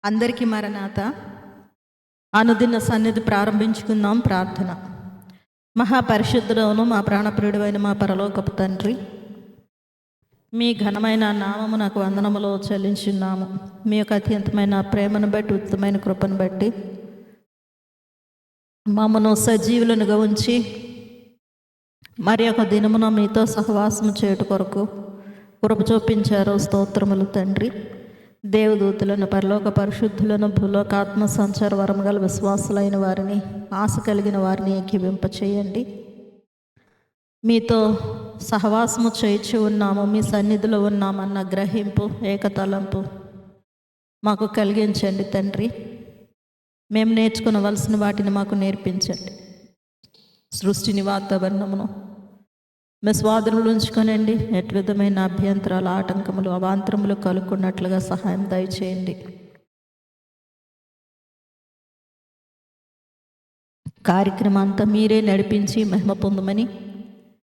అందరికీ మరణాత. అనుదిన సన్నిధి ప్రారంభించుకుందాం. ప్రార్థన. మహాపరిశుద్ధుడవును మా ప్రాణప్రియుడైన మా పరలోకపు తండ్రి, మీ ఘనమైన నామము నాకు వందనములో చెల్లించున్నాము. మీ యొక్క అత్యంతమైన ప్రేమను బట్టి, ఉత్తమైన కృపను బట్టి మమ్మను సజీవులనుగా ఉంచి మరి ఒక దినమున మీతో సహవాసము చేయుట కొరకు కృప చూపించారు. స్తోత్రములు తండ్రి. దేవదూతులను, పరలోక పరిశుద్ధులను, భూలోక ఆత్మ సంచార వరం గల విశ్వాసులైన వారిని, ఆశ కలిగిన వారిని ఏకీవింప చేయండి. మీతో సహవాసము చేయించి ఉన్నాము, మీ సన్నిధిలో ఉన్నామన్న గ్రహింపు, ఏకతలంపు మాకు కలిగించండి తండ్రి. మేము నేర్చుకునవలసిన వాటిని మాకు నేర్పించండి. సృష్టిని, వాతావరణమును మీ స్వాధీనంలో ఉంచుకొనండి. ఎటు విధమైన అభ్యంతరాలు, ఆటంకములు, అవాంతరములు కలుక్కున్నట్లుగా సహాయం దయచేయండి. కార్యక్రమం అంతా మీరే నడిపించి మహిమ పొందమని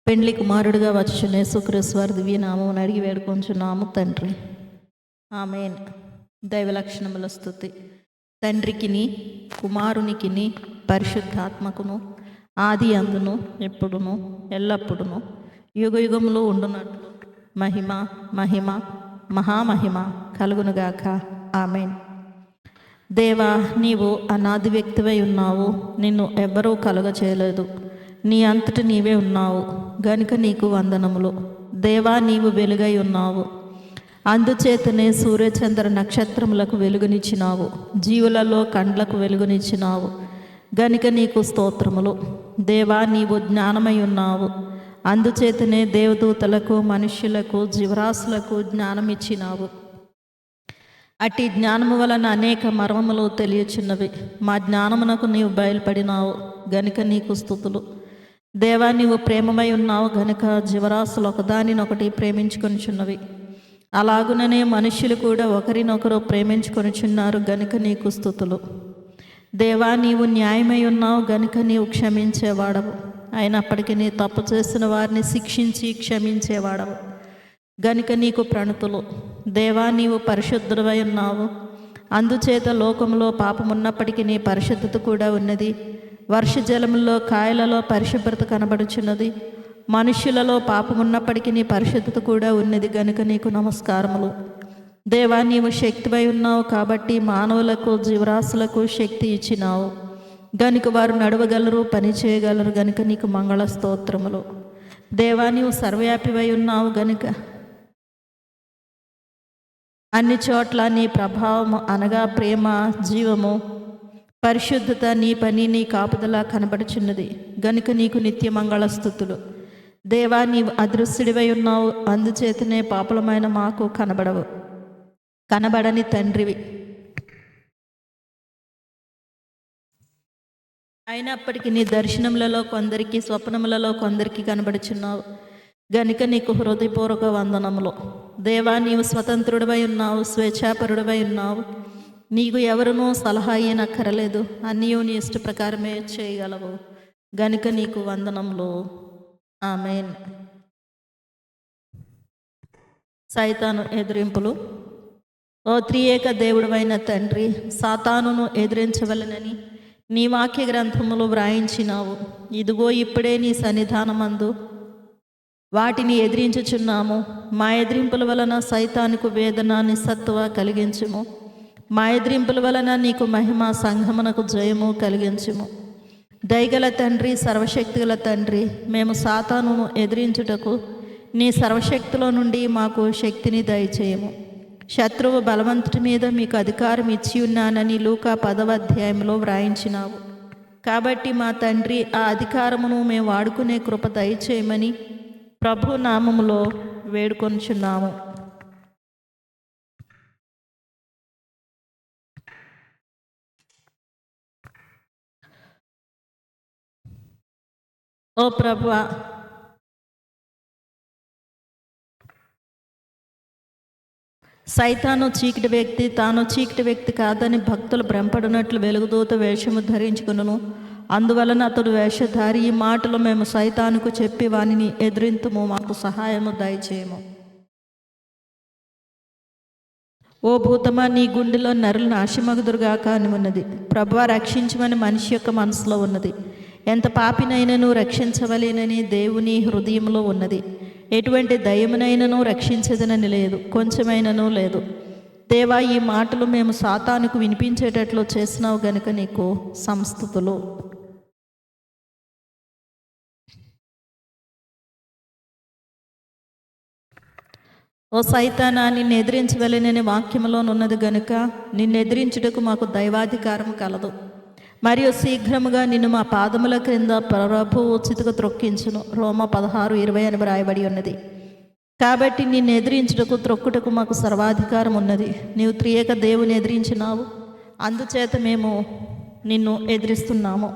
పెండ్లి కుమారుడిగా వచ్చిన యేసుక్రీస్తు వారి దివ్యనామం అడిగి వేడుకొంచున్నాము తండ్రి. ఆమేన్. దైవ లక్షణముల స్తుతి. తండ్రికిని, కుమారునికిని, పరిశుద్ధాత్మకును ఆది అందును ఎప్పుడును ఎల్లప్పుడును యుగయుగములో ఉండునట్లు మహిమ మహిమ మహామహిమ కలుగునుగాక. ఆమేన్. దేవా, నీవు అనాది వ్యక్తివై ఉన్నావు. నిన్ను ఎవ్వరూ కలుగ చేయలేదు. నీ అంతటి నీవే ఉన్నావు గనుక నీకు వందనములు. దేవా, నీవు వెలుగై ఉన్నావు. అందుచేతనే సూర్యచంద్ర నక్షత్రములకు వెలుగునిచ్చినావు. జీవులలో కండ్లకు వెలుగునిచ్చినావు గనుక నీకు స్తోత్రములు. దేవా, నీవు జ్ఞానమై ఉన్నావు. అందుచేతనే దేవదూతలకు, మనుష్యులకు, జీవరాశులకు జ్ఞానం ఇచ్చినావు. అట్టి జ్ఞానము వలన అనేక మర్మములు తెలియచున్నవి. మా జ్ఞానమునకు నీవు బయలుపడినావు గనుక నీకు స్తుతులు. దేవా, నీవు ప్రేమమై ఉన్నావు గనుక జీవరాశులు ఒకదానినొకటి ప్రేమించుకొనిచున్నవి. అలాగుననే మనుష్యులు కూడా ఒకరినొకరు ప్రేమించుకొనిచున్నారు గనుక నీకు స్తుతులు. దేవా, నీవు న్యాయమై ఉన్నావు గనుక నీవు క్షమించేవాడవు. అయినప్పటికీ నీ తప్పు చేసిన వారిని శిక్షించి క్షమించేవాడవు గనుక నీకు ప్రణతులు. దేవా, నీవు పరిశుద్ధుడవై ఉన్నావు. అందుచేత లోకంలో పాపమున్నప్పటికీ నీ పరిశుద్ధత కూడా ఉన్నది. వర్షజలములో, కాయలలో పరిశుభ్రత కనబడుచున్నది. మనుష్యులలో పాపమున్నప్పటికీ నీ పరిశుద్ధత కూడా ఉన్నది గనుక నీకు నమస్కారములు. దేవా, నీవు శక్తివై ఉన్నావు కాబట్టి మానవులకు, జీవరాశులకు శక్తి ఇచ్చినావు గనుక వారు నడవగలరు, పని చేయగలరు గనుక నీకు మంగళ స్తోత్రములు. దేవా, నీవు సర్వవ్యాపివై ఉన్నావు గనుక అన్ని చోట్ల నీ ప్రభావము అనగా ప్రేమ, జీవము, పరిశుద్ధత, నీ పని, నీ కాపుదల కనబడుచున్నది గనుక నీకు నిత్య మంగళ స్తుతులు. దేవా, నీవు అదృశ్యుడివై ఉన్నావు. అందుచేతనే పాపులమైన మాకు కనబడని తండ్రివి. అయినప్పటికీ నీ దర్శనములలో కొందరికి, స్వప్నములలో కొందరికి కనబడుచున్నావు గనుక నీకు హృదయపూర్వక వందనములు. దేవా, నీవు స్వతంత్రుడివై ఉన్నావు, స్వేచ్ఛాపరుడివై ఉన్నావు. నీకు ఎవరునూ సలహా ఇయ్యనక్కరలేదు. అన్నీ నీ ఇష్ట ప్రకారమే చేయగలవు గనుక నీకు వందనములు. ఆమేన్. సైతాను ఎదిరింపులు. ఓ త్రియేక దేవుడవైన తండ్రి, సాతానును ఎదిరించవలనని నీ వాక్య గ్రంథములు వ్రాయించినావు. ఇదిగో ఇప్పుడే నీ సన్నిధానమందు వాటిని ఎదిరించుచున్నాము. మా ఎదిరింపుల వలన సైతానుకు వేదన, నిస్సత్వ కలిగించుము. మా ఎదిరింపుల వలన నీకు మహిమ, సంఘమునకు జయము కలిగించుము. దయగల తండ్రి, సర్వశక్తిగల తండ్రి, మేము సాతానును ఎదిరించుటకు నీ సర్వశక్తిలో నుండి మాకు శక్తిని దయచేయము. శత్రువు బలవంతుడి మీద మీకు అధికారం ఇచ్చి ఉన్నానని లూకా 10వ అధ్యాయంలో వ్రాయించినావు. కాబట్టి మా తండ్రి, ఆ అధికారమును మేము వాడుకునే కృప దయచేయమని ప్రభు నామములో వేడుకొనుచున్నాము. ఓ ప్రభువా, సైతాను చీకటి వ్యక్తి, తాను చీకటి వ్యక్తి కాదని భక్తులు భ్రమపడినట్లు వెలుగుదూత వేషము ధరించుకును. అందువలన అతడు వేషధారి. ఈ మాటలు మేము సైతానుకు చెప్పి వానిని ఎదిరింతుము. మాకు సహాయము దయచేయము. ఓ భూతమా, నీ గుండెలో నరులు నాశమగుదురుగాక అని ఉన్నది. ప్రభువా రక్షించమని మనిషి యొక్క మనసులో ఉన్నది. ఎంత పాపినైనను రక్షించవలేనని దేవుని హృదయంలో ఉన్నది. ఎటువంటి దయ్యమునైనను రక్షించదనని లేదు, కొంచెమైనను లేదు. దేవా, ఈ మాటలు మేము సాతానుకు వినిపించేటట్లు చేసినావు గనుక నీకు సంస్తుతులు. ఓ సైతానా, నిన్ను ఎదిరించవలెనని వాక్యములోనున్నది గనుక నిన్ను ఎదిరించుటకు మాకు దైవాధికారం కలదు. మరియు శీఘ్రముగా నిన్ను మా పాదముల క్రింద ప్రభువు చితుకు త్రొక్కించును. రోమా 16:20 అని వ్రాయబడి ఉన్నది. కాబట్టి నిన్ను ఎదిరించుటకు త్రొక్కుటకు మాకు సర్వాధికారం ఉన్నది. నీవు త్రియేక దేవుని ఎదిరించినావు, అందుచేత మేము నిన్ను ఎదిరిస్తున్నాము.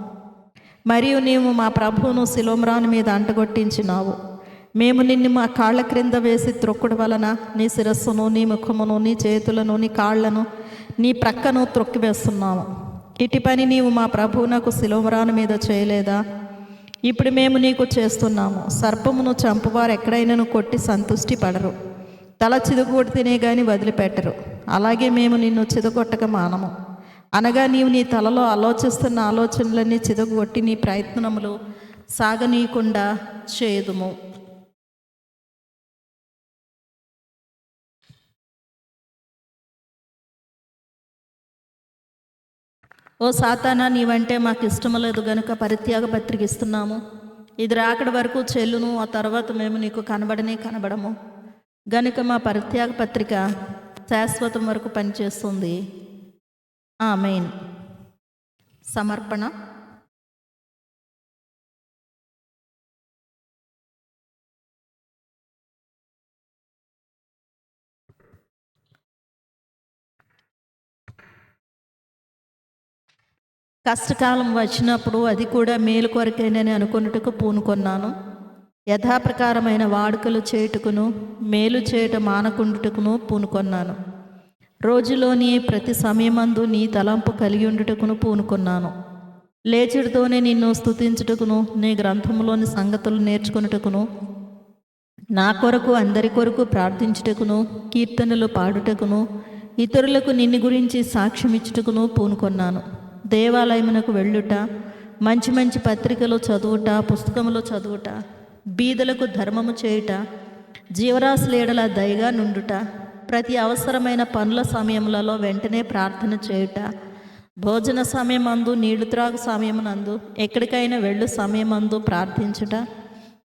మరియు నీవు మా ప్రభువును శిలోమ్రాను మీద అంటగొట్టించినావు. మేము నిన్ను మా కాళ్ళ క్రింద వేసి త్రొక్కుడు వలన నీ శిరస్సును, నీ ముఖమును, నీ చేతులను, నీ కాళ్లను, నీ ప్రక్కను త్రొక్కివేస్తున్నాము. ఇటు పని నీవు మా ప్రభువునకు శిలోమ్రాను మీద చేయలేదా? ఇప్పుడు మేము నీకు చేస్తున్నాము. సర్పమును చంపువారు ఎక్కడైనాను కొట్టి సంతుష్టి పడరు, తల చిదుగొడితేనే గాని వదిలిపెట్టరు. అలాగే మేము నిన్ను చిదగొట్టక మానము. అనగా నీవు నీ తలలో ఆలోచిస్తున్న ఆలోచనలన్నీ చిదగొట్టి నీ ప్రయత్నములు సాగనీయకుండా చేదుము. ఓ సాతానా, నీవంటే మాకు ఇష్టం లేదు గనుక పరిత్యాగ పత్రిక ఇస్తున్నాము. ఇది రాకడ వరకు చెల్లును, ఆ తర్వాత మేము నీకు కనబడము గనుక మా పరిత్యాగ పత్రిక శాశ్వతం వరకు పనిచేస్తుంది. ఆమేన్. సమర్పణ. కష్టకాలం వచ్చినప్పుడు అది కూడా మేలు కొరకేనని అనుకున్నట్టుకు పూనుకొన్నాను. యథాప్రకారమైన వాడుకలు చేయుటకును మేలు చేయట మానకుండుటకును పూనుకొన్నాను. రోజులోని ప్రతి సమయమందు నీ తలంపు కలిగి ఉండుటకును పూనుకొన్నాను. లేచుడితోనే నిన్ను స్తుతించుటకును నీ గ్రంథంలోని సంగతులు నేర్చుకున్నటకును నా కొరకు అందరి కొరకు ప్రార్థించుటకును కీర్తనలు పాడుటకును ఇతరులకు నిన్ను గురించి సాక్ష్యమిచ్చుటకును పూనుకొన్నాను. దేవాలయమునకు వెళ్ళుట, మంచి మంచి పత్రికలు చదువుట, పుస్తకములు చదువుట, బీదలకు ధర్మము చేయుట, జీవరాశుల ఎడల దయగా నుండుట, ప్రతి అవసరమైన పనుల సమయములలో వెంటనే ప్రార్థన చేయుట, భోజన సమయమందు, నీళ్లు త్రాగు సమయమునందు, ఎక్కడికైనా వెళ్ళు సమయమందు ప్రార్థించుట,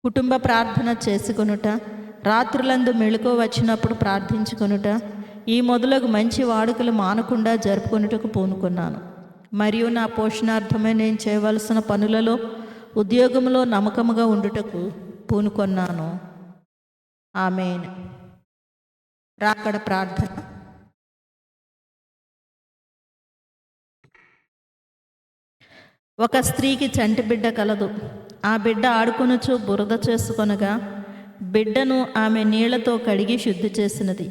కుటుంబ ప్రార్థన చేసుకొనుట, రాత్రులందు మెళుకో వచ్చినప్పుడు ప్రార్థించుకొనుట, ఈ మొదలగు మంచి వాడుకలు మానకుండా జరుపుకొనుటకు పూనుకున్నాను. మరియు నా పోషణార్థమే నేను చేయవలసిన పనులలో ఉద్యోగంలో నమ్మకముగా ఉండుటకు పూనుకొన్నాను. ఆమేన్. రాకడ ప్రార్థన. ఒక స్త్రీకి చంటి బిడ్డ కలదు. ఆ బిడ్డ ఆడుకొనుచు బురద చేసుకొనగా బిడ్డను ఆమె నీళ్లతో కడిగి శుద్ధి చేసినది.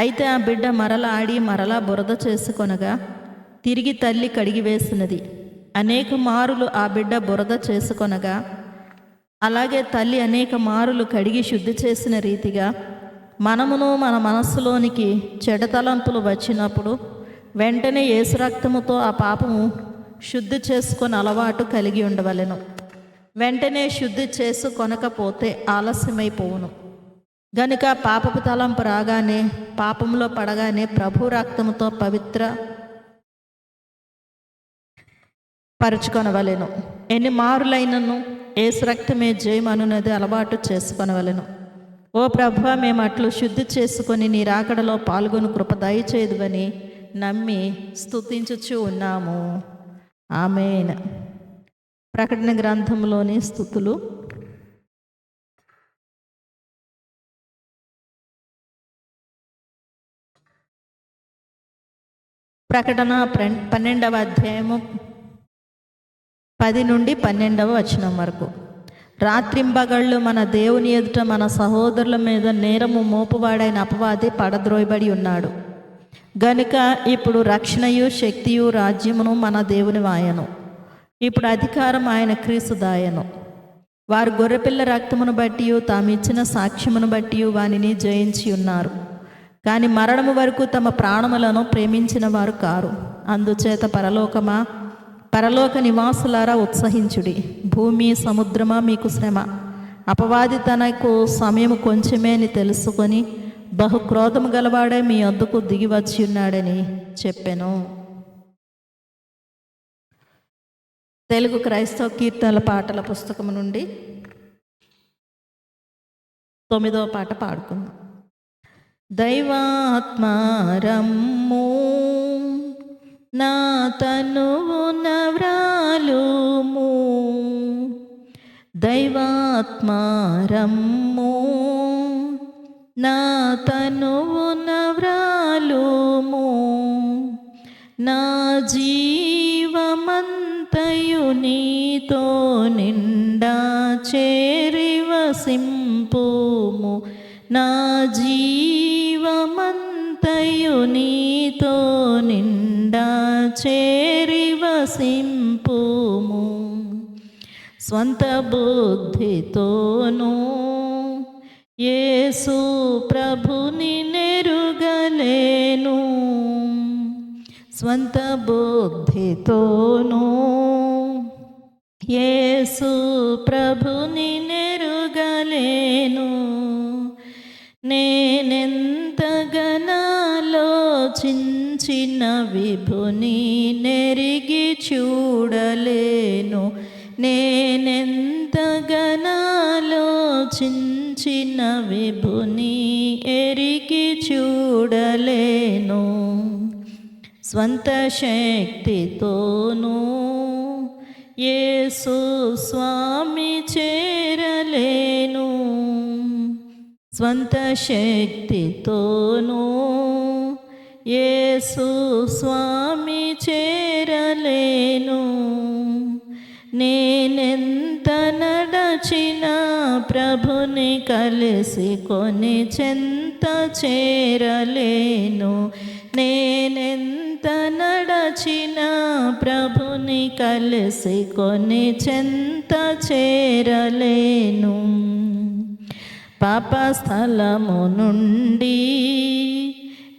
అయితే ఆ బిడ్డ మరలా ఆడి మరలా బురద చేసుకొనగా తిరిగి తల్లి కడిగివేసినది. అనేక మారులు ఆ బిడ్డ బురద చేసుకొనగా అలాగే తల్లి అనేక మారులు కడిగి శుద్ధి చేసిన రీతిగా మనమును మన మనస్సులోనికి చెడతలంపులు వచ్చినప్పుడు వెంటనే యేసు రక్తముతో ఆ పాపము శుద్ధి చేసుకొని అలవాటు కలిగి ఉండవలెను. వెంటనే శుద్ధి చేసుకొనకపోతే ఆలస్యమైపోవును. గనుక పాపపు తలంపు రాగానే, పాపంలో పడగానే ప్రభు రక్తముతో పవిత్ర పరుచుకొనవలెను. ఎన్ని మారులైనను యేసు రక్తమే జయమనున్నది అలవాటు చేసుకొనవలెను. ఓ ప్రభువా, మేము అట్లు శుద్ధి చేసుకొని నీ రాకడలో పాల్గొని కృప దయచేదువని నమ్మి స్తుతించుచు ఉన్నాము. ఆమేన్. ప్రకటన గ్రంథంలోని స్తుతులు. ప్రకటన 12వ అధ్యాయము 10 నుండి 12వ వచనం వరకు. రాత్రింబగళ్ళు మన దేవుని ఎదుట మన సహోదరుల మీద నేరము మోపువాడైన అపవాది పడద్రోయబడి ఉన్నాడు. గనుక ఇప్పుడు రక్షణయు శక్తియు రాజ్యమును మన దేవుని వాయను. ఇప్పుడు అధికారం ఆయన క్రీస్తు దాయను. వారు గొర్రెపిల్ల రక్తమును బట్టి తామిచ్చిన సాక్ష్యమును బట్టి వానిని జయించి ఉన్నారు. కానీ మరణము వరకు తమ ప్రాణములను ప్రేమించిన వారు కారు. అందుచేత పరలోక నివాసులారా ఉత్సహించుడి. భూమి సముద్రమా మీకు శ్రమ. అపవాది తనకు సమయం కొంచెమే అని తెలుసుకొని బహుక్రోధము గలవాడే మీ వద్దకు దిగి వచ్చి ఉన్నాడని చెప్పెను. తెలుగు క్రైస్తవ కీర్తనల పాటల పుస్తకం నుండి 9వ పాట పాడుకుందాం. దైవాత్మారమ్ము నా తనువున వ్రాలుము, దైవాత్మారమ్ము నా తనువున వ్రాలుము, నా జీవమంతయు నీతో నిండా చేరి వసింపుము, నా జీవమంతయు నీతో నిండా చేరి వసింపుము. స్వంత బుద్ధితోనూ యేసు ప్రభుని నెరుగలేను, స్వంత బుద్ధితోనూ యేసు ప్రభుని నెరుగలేను. నేనెంతగానాలోచించిన విభుని నెరిగి చూడలేను, నేనెంతగానాలోచించిన విభుని ఎరిగి చూడలేను. స్వంత శక్తితోనూ యేసు స్వామి చేరలేను, స్వంత శక్తితోనూ యేసు స్వామి చేరలేను. నేనెంత నడచిన ప్రభుని కలిసి కొని చెంత చేరలేను, నేనెంత నడచిన ప్రభుని కలిసి కొని చెంత చేరలేను. పాపస్థలము నుండి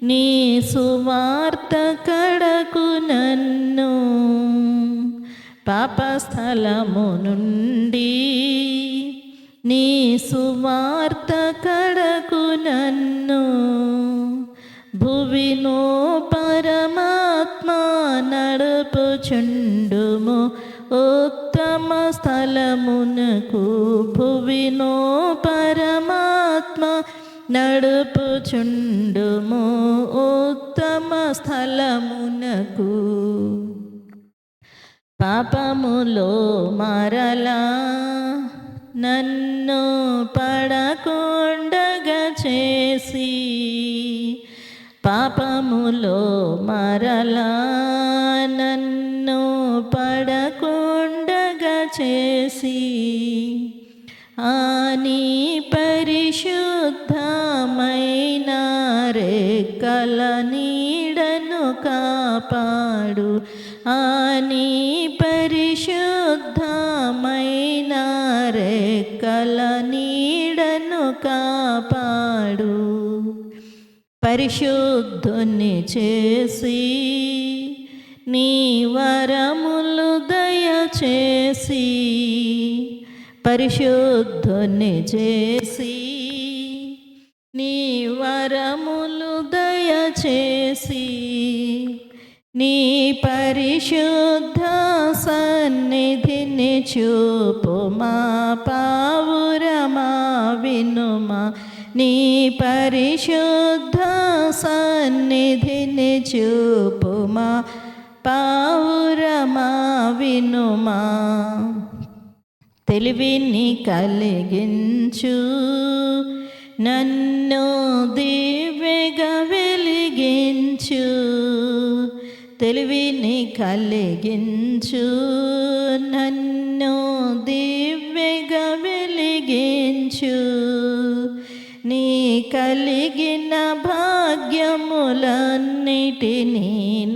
నీ సువార్త కడకు నన్ను, పాపస్థలము నుండి నీ సువార్త కడకు నన్ను. భువినో పరమాత్మ నడుపుచుండుము ఉత్తమ స్థలమునకు, భువినో పరమాత్మ నడుపుచుండుము ఉత్తమ స్థలమునకు. పాపములో మరలా నన్ను పడకుండగా చేసి, పాపములో మరలా నన్ను పడకుండగా చేసి, నీ పరిశుద్ధమైన రెక్కల నీడను కాపాడు, నీ పరిశుద్ధమైన రెక్కల నీడను కాపాడు. పరిశుద్ధుని చేసి నీ వరములు దయచేసి, పరిశుద్ధుని చేసి నీ వరములు దయచేసి, నీ పరిశుద్ధ సన్నిధిని చూపుమా పావురమా వినుమా, నీ పరిశుద్ధ సన్నిధిని చూపుమా పావురమా వినుమా. తెలివిని కలిగించు నన్ను దివ్యగా వెలిగించు, తెలివిని కలిగించు నన్ను దివ్యగా వెలిగించు. నీ కలిగిన భాగ్యములన్నిటినీ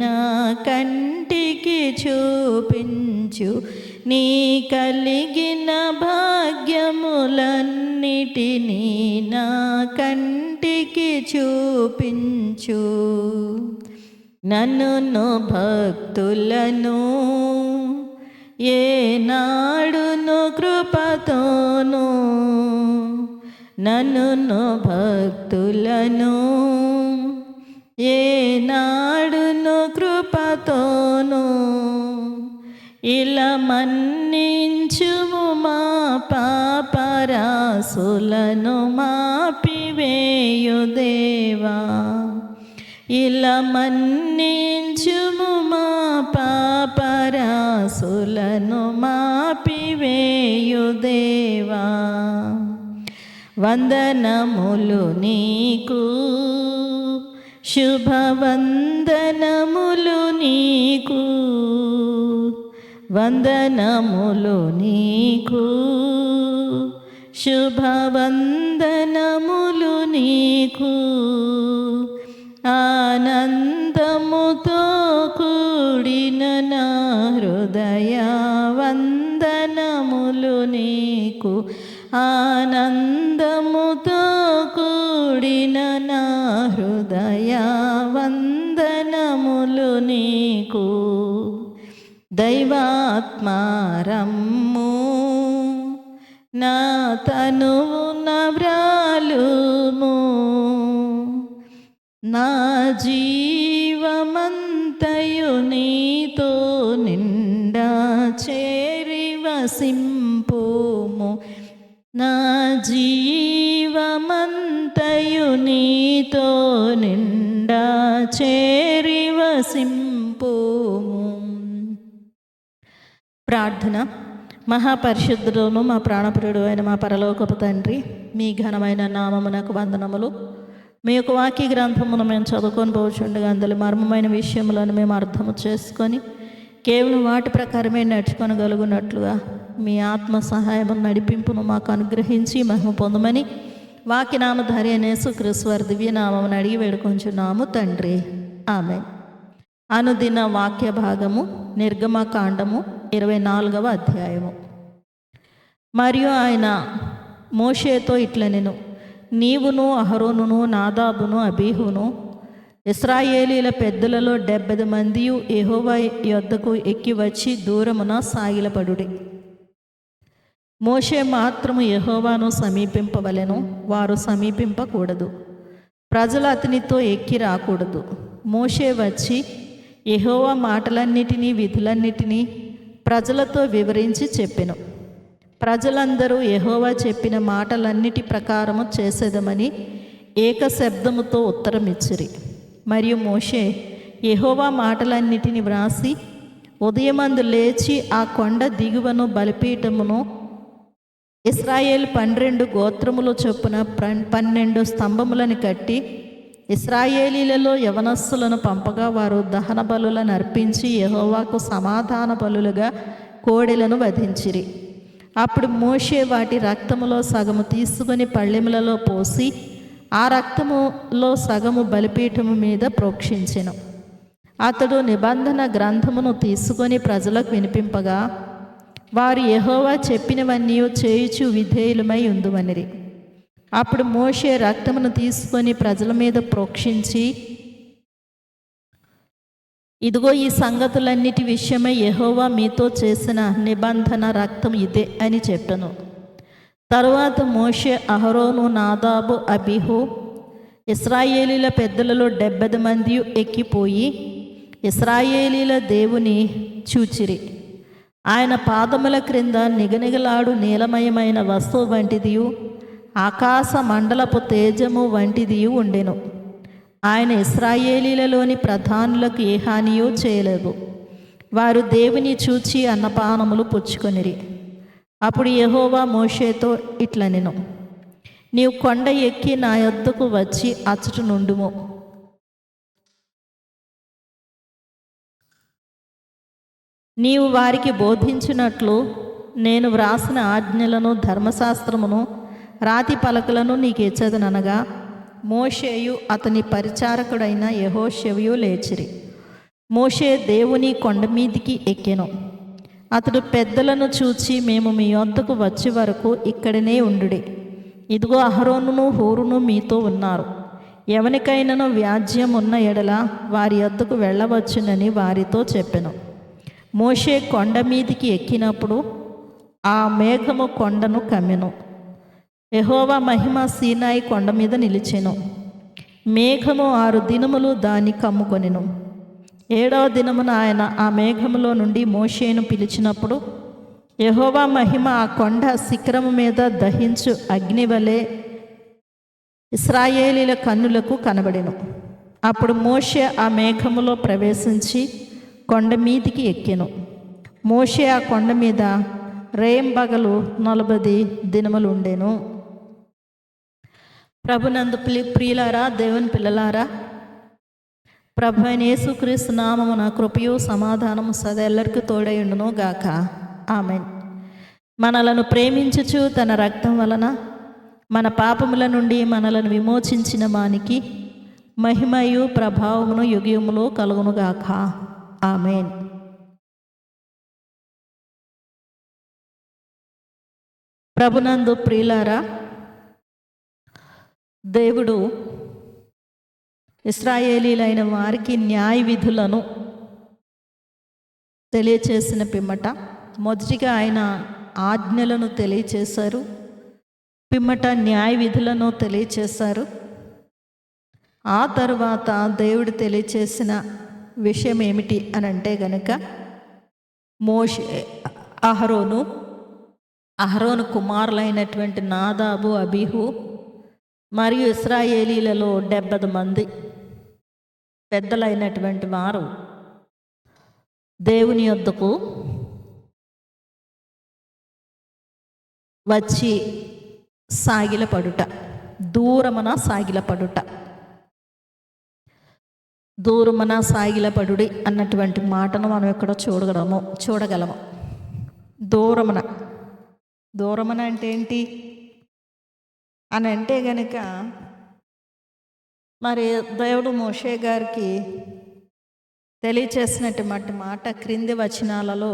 నా కంటికి చూపించు, నీ కలిగిన భాగ్యములన్నిటినీ నా కంటికి చూపించు. నన్ను భక్తులను ఏనాడును కృపతోను, నన్ను భక్తులను ఏనాడును కృపతోను, ఇలా మన్నించుము మా పాపరాసులను మాపివేయు దేవా. ఇలా మన్నించుము మా పాపరాసులను మాపివేయు దేవా. వందనములు నీకు, శుభవందనములు నీకు, వందనములు నీకు, శుభవందనములు నీకు. ఆనందముతో కూడిన నా హృదయ వందనములు నీకు, ఆనందముతో కూడిన నా హృదయ వందనములు నీకు. దైవాత్మారమ్ము నా తనువున వ్రాలుము, నా జీవమంతయు నీతో నిండా చేరి వసింపుము, నా జీవమంతయు నీతో నిండా చేరి వసింపుము. ప్రార్థన. మహాపరిశుద్ధుడును మా ప్రాణప్రియుడు అయిన మా పరలోకపు తండ్రి, మీ ఘనమైన నామమునకు వందనములు. మీ యొక్క వాక్య గ్రంథమును మేము చదువుకొని పోచుండగా అందులో మర్మమైన విషయములను మేము అర్థము చేసుకొని కేవలం వాటి ప్రకారమే నడుచుకొనగలుగునట్లుగా మీ ఆత్మ సహాయము నడిపింపును మాకు అనుగ్రహించి మహిమ పొందమని వాక్యనామధారి అయిన యేసుక్రీస్తు వారి దివ్యనామమును అడిగి వేడుకొంచున్నాము తండ్రి. ఆమేన్. అనుదిన వాక్య భాగము నిర్గమకాండము 24వ అధ్యాయము. మరియు ఆయన మోషేతో ఇట్లనెను, నీవును అహరోనును నాదాబును అబీహును ఇశ్రాయేలీల పెద్దలలో 70 మంది యెహోవా యొద్దకు ఎక్కి వచ్చి దూరమున సాగిలపడుడి. మోషే మాత్రము యెహోవాను సమీపింపవలెను, వారు సమీపింపకూడదు. ప్రజలు అతనితో ఎక్కి రాకూడదు. మోషే వచ్చి యెహోవా మాటలన్నిటినీ విధులన్నిటినీ ప్రజలతో వివరించి చెప్పెను. ప్రజలందరూ యెహోవా చెప్పిన మాటలన్నిటి ప్రకారము చేసేదమని ఏక శబ్దముతో ఉత్తరమిచ్చిరి. మరియు మోషే యెహోవా మాటలన్నిటిని వ్రాసి ఉదయమందు లేచి ఆ కొండ దిగువను బలిపీఠమును ఇశ్రాయేలు 12 గోత్రముల చొప్పున 12 స్తంభములను కట్టి ఇశ్రాయేలీలలో యవనస్సులను పంపగా వారు దహన బలులను అర్పించి యెహోవాకు సమాధాన బలులుగా కోడెలను వధించిరి. అప్పుడు మోషే వాటి రక్తములో సగము తీసుకొని పళ్ళెములలో పోసి ఆ రక్తములో సగము బలిపీఠము మీద ప్రోక్షించెను. అతడు నిబంధన గ్రంథమును తీసుకొని ప్రజలకు వినిపింపగా వారు యెహోవా చెప్పినవన్నీ చేయుచు విధేయులమై ఉందుమనిరి. అప్పుడు మోషే రక్తమును తీసుకొని ప్రజల మీద ప్రోక్షించి, ఇదిగో ఈ సంగతులన్నిటి విషయమై యెహోవా మీతో చేసిన నిబంధన రక్తం ఇదే అని చెప్పెను. తరువాత మోషే అహరోను నాదాబు అబీహు ఇశ్రాయేలీల పెద్దలలో 70 మంది ఎక్కిపోయి ఇశ్రాయేలీల దేవుని చూచిరి. ఆయన పాదముల క్రింద నిగనిగలాడు నీలమయమైన వస్తువు వంటిదియు ఆకాశ మండలపు తేజము వంటిదియు ఉండెను. ఆయన ఇశ్రాయేలీలలోని ప్రధానులకు ఏ హానియూ చేయలేదు. వారు దేవుని చూచి అన్నపానములు పుచ్చుకొనిరి. అప్పుడు యెహోవా మోషేతో ఇట్లనెను, నీవు కొండ ఎక్కి నా యొద్దకు వచ్చి అచ్చట నుండుము. నీవు వారికి బోధించినట్లు నేను వ్రాసిన ఆజ్ఞలను ధర్మశాస్త్రమును రాతి పలకలను నీకు ఇచ్చేదనగా మోషేయు అతని పరిచారకుడైన యెహోషువయు లేచిరి. మోషే దేవుని కొండ మీదికి ఎక్కెను. అతడు పెద్దలను చూచి, మేము మీ యొద్దకు వచ్చే వరకు ఇక్కడనే ఉండుడి. ఇదిగో అహరోనును హూరును మీతో ఉన్నారు. ఎవనికైనాను వ్యాజ్యం ఉన్న ఎడల వారి యొద్దకు వెళ్ళవచ్చునని వారితో చెప్పెను. మోషే కొండ మీదికి ఎక్కినప్పుడు ఆ మేఘము కొండను కమ్మెను. యెహోవా మహిమ సీనాయి కొండ మీద నిలిచెను. మేఘము 6 దినములు దాన్ని కమ్ముకొనెను. 7వ దినమున ఆయన ఆ మేఘములో నుండి మోషేను పిలిచినప్పుడు యెహోవా మహిమ ఆ కొండ శిఖరము మీద దహించు అగ్నివలె ఇశ్రాయేలీల కన్నులకు కనబడెను. అప్పుడు మోషే ఆ మేఘములో ప్రవేశించి కొండ మీదికి ఎక్కెను. మోషే ఆ కొండ మీద రేయింబగలు 40 దినములు ఉండెను. ప్రభునందు ప్రియులారా, దేవుని పిల్లలారా, ప్రభు అయిన యేసుక్రీస్తు నామమున కృపయు సమాధానము సదెల్లరికి తోడయుండును గాక. ఆమేన్. మనలను ప్రేమించుచు తన రక్తం వలన మన పాపముల నుండి మనలను విమోచించిన వానికి మహిమయు ప్రభావమును యుగములో కలుగునుగాక. ఆమేన్. ప్రభునందు ప్రియులారా, దేవుడు ఇశ్రాయేలీలైన వారికి న్యాయ విధులను తెలియచేసిన పిమ్మట మొదటిగా ఆయన ఆజ్ఞలను తెలియచేశారు, పిమ్మట న్యాయ విధులను తెలియచేశారు. ఆ తరువాత దేవుడు తెలియచేసిన విషయం ఏమిటి అని అంటే గనుక మోషే అహరోను కుమారులైనటువంటి నాదాబు, అబీహు మరియు ఇశ్రాయేలీలలో 70 మంది పెద్దలైనటువంటి వారు దేవుని యొద్దకు వచ్చి సాగిలపడుట, దూరమున సాగిలపడుడి అన్నటువంటి మాటను మనం ఇక్కడ చూడగలము. దూరమున అంటే ఏంటి అని అంటే గనుక మరి దేవుడు మోషే గారికి తెలియచేసినటువంటి మాట క్రింది వచనాలలో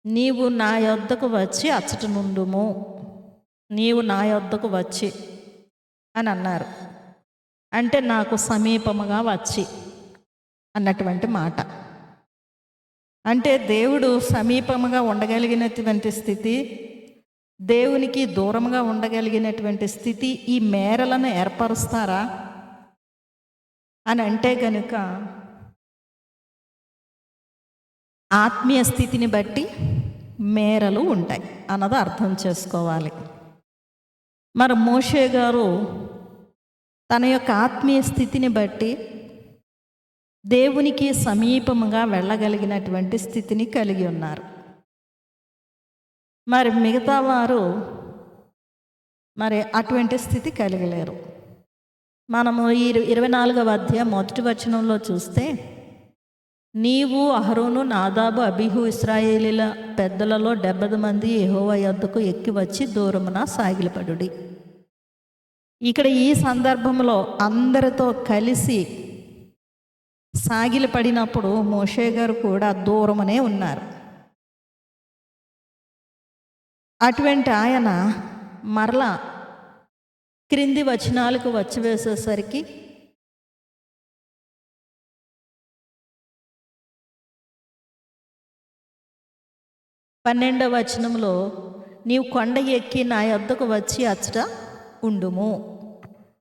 నీవు నా యొద్దకు వచ్చి అచ్చట నుండుము, నీవు నా యొద్దకు వచ్చి అని అన్నారు. అంటే నాకు సమీపముగా వచ్చి అన్నటువంటి మాట. అంటే దేవుడు సమీపముగా ఉండగలిగినటువంటి స్థితి, దేవునికి దూరంగా ఉండగలిగినటువంటి స్థితి ఈ మేరలను ఏర్పరుస్తారా అని అంటే గనుక ఆత్మీయ స్థితిని బట్టి మేరలు ఉంటాయి అన్నది అర్థం చేసుకోవాలి. మరి మోషే గారు తన యొక్క ఆత్మీయ స్థితిని బట్టి దేవునికి సమీపముగా వెళ్ళగలిగినటువంటి స్థితిని కలిగి ఉన్నారు. మరి మిగతా వారు మరి అటువంటి స్థితి కలిగలేరు. మనము ఈ 24వ అధ్యాయం 1వ వచనంలో చూస్తే నీవు అహరోను నాదాబు అబీహు ఇశ్రాయేలీల పెద్దలలో 70 మంది యెహోవా యొద్దకు ఎక్కి వచ్చి దూరమున సాగిలపడుడి. ఇక్కడ ఈ సందర్భంలో అందరితో కలిసి సాగిలపడినప్పుడు మోషే గారు కూడా దూరమునే ఉన్నారు. అటువంటి ఆయన మరలా క్రింది వచనాలకు వచ్చి వేసేసరికి పన్నెండవ వచనంలో నీవు కొండ ఎక్కి నా యొద్దకు వచ్చి అచ్చట ఉండుము,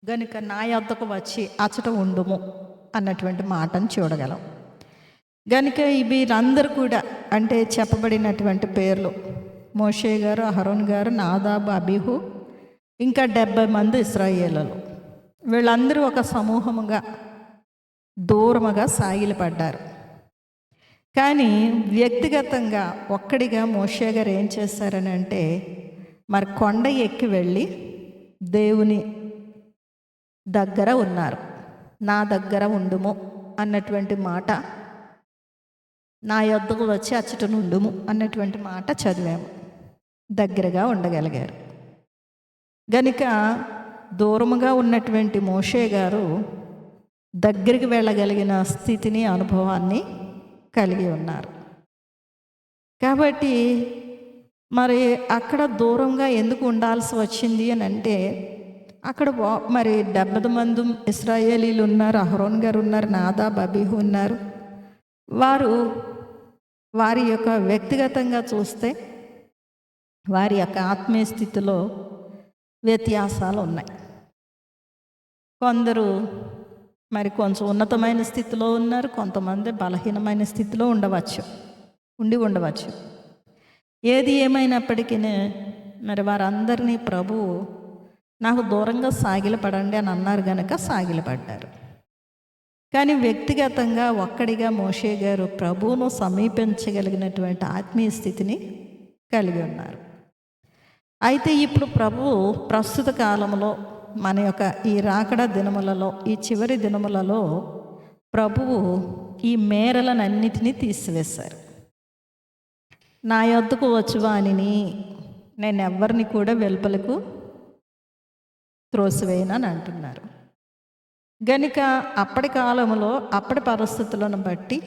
గనుక నా యొద్దకు వచ్చి అచ్చట ఉండుము అన్నటువంటి మాటను చూడగలం. గనుక వీరందరూ కూడా అంటే చెప్పబడినటువంటి పేర్లు మోషే గారు, అహరోన్ గారు, నాదాబు, అబీహు, ఇంకా 70 మంది ఇశ్రాయేలీయులు, వీళ్ళందరూ ఒక సమూహముగా దూరముగా సాగిలపడ్డారు. కానీ వ్యక్తిగతంగా ఒక్కడిగా మోషే గారు ఏం చేశారని అంటే మరి కొండ ఎక్కి వెళ్ళి దేవుని దగ్గర ఉన్నారు. నా దగ్గర ఉండుము అన్నటువంటి మాట, నా యొద్దకు వచ్చి అచ్చట నుండుము అన్నటువంటి మాట చదివాము. దగ్గరగా ఉండగలిగారు. గనుక దూరముగా ఉన్నటువంటి మోషే గారు దగ్గరికి వెళ్ళగలిగిన స్థితిని, అనుభవాన్ని కలిగి ఉన్నారు. కాబట్టి మరి అక్కడ దూరంగా ఎందుకు ఉండాల్సి వచ్చింది అని అంటే అక్కడ మరి 70 మంది ఇశ్రాయేలీలు ఉన్నారు, అహరోన్ గారు ఉన్నారు, నాదాబ్ అబీహు ఉన్నారు. వారి యొక్క వ్యక్తిగతంగా చూస్తే వారి యొక్క ఆత్మీయ స్థితిలో వ్యత్యాసాలు ఉన్నాయి. కొందరు మరి కొంచెం ఉన్నతమైన స్థితిలో ఉన్నారు, కొంతమంది బలహీనమైన స్థితిలో ఉండవచ్చు. ఏది ఏమైనప్పటికీ మరి వారందరినీ ప్రభువు నాకు దూరంగా సాగిలపడండి అని అన్నారు గనక సాగిలపడ్డారు. కానీ వ్యక్తిగతంగా ఒక్కడిగా మోషే గారు ప్రభువును సమీపించగలిగినటువంటి ఆత్మీయ స్థితిని కలిగి ఉన్నారు. అయితే ఇప్పుడు ప్రభువు ప్రస్తుత కాలంలో మన యొక్క ఈ రాకడ దినములలో, ఈ చివరి దినములలో ప్రభువు ఈ మేరలనన్నిటినీ తీసివేశారు. నా యొద్దకు వచ్చువానిని నేను ఎవరిని కూడా వెలుపలకు త్రోసివేయనని అంటున్నారు. గనుక అప్పటి కాలంలో అప్పటి పరిస్థితులను బట్టి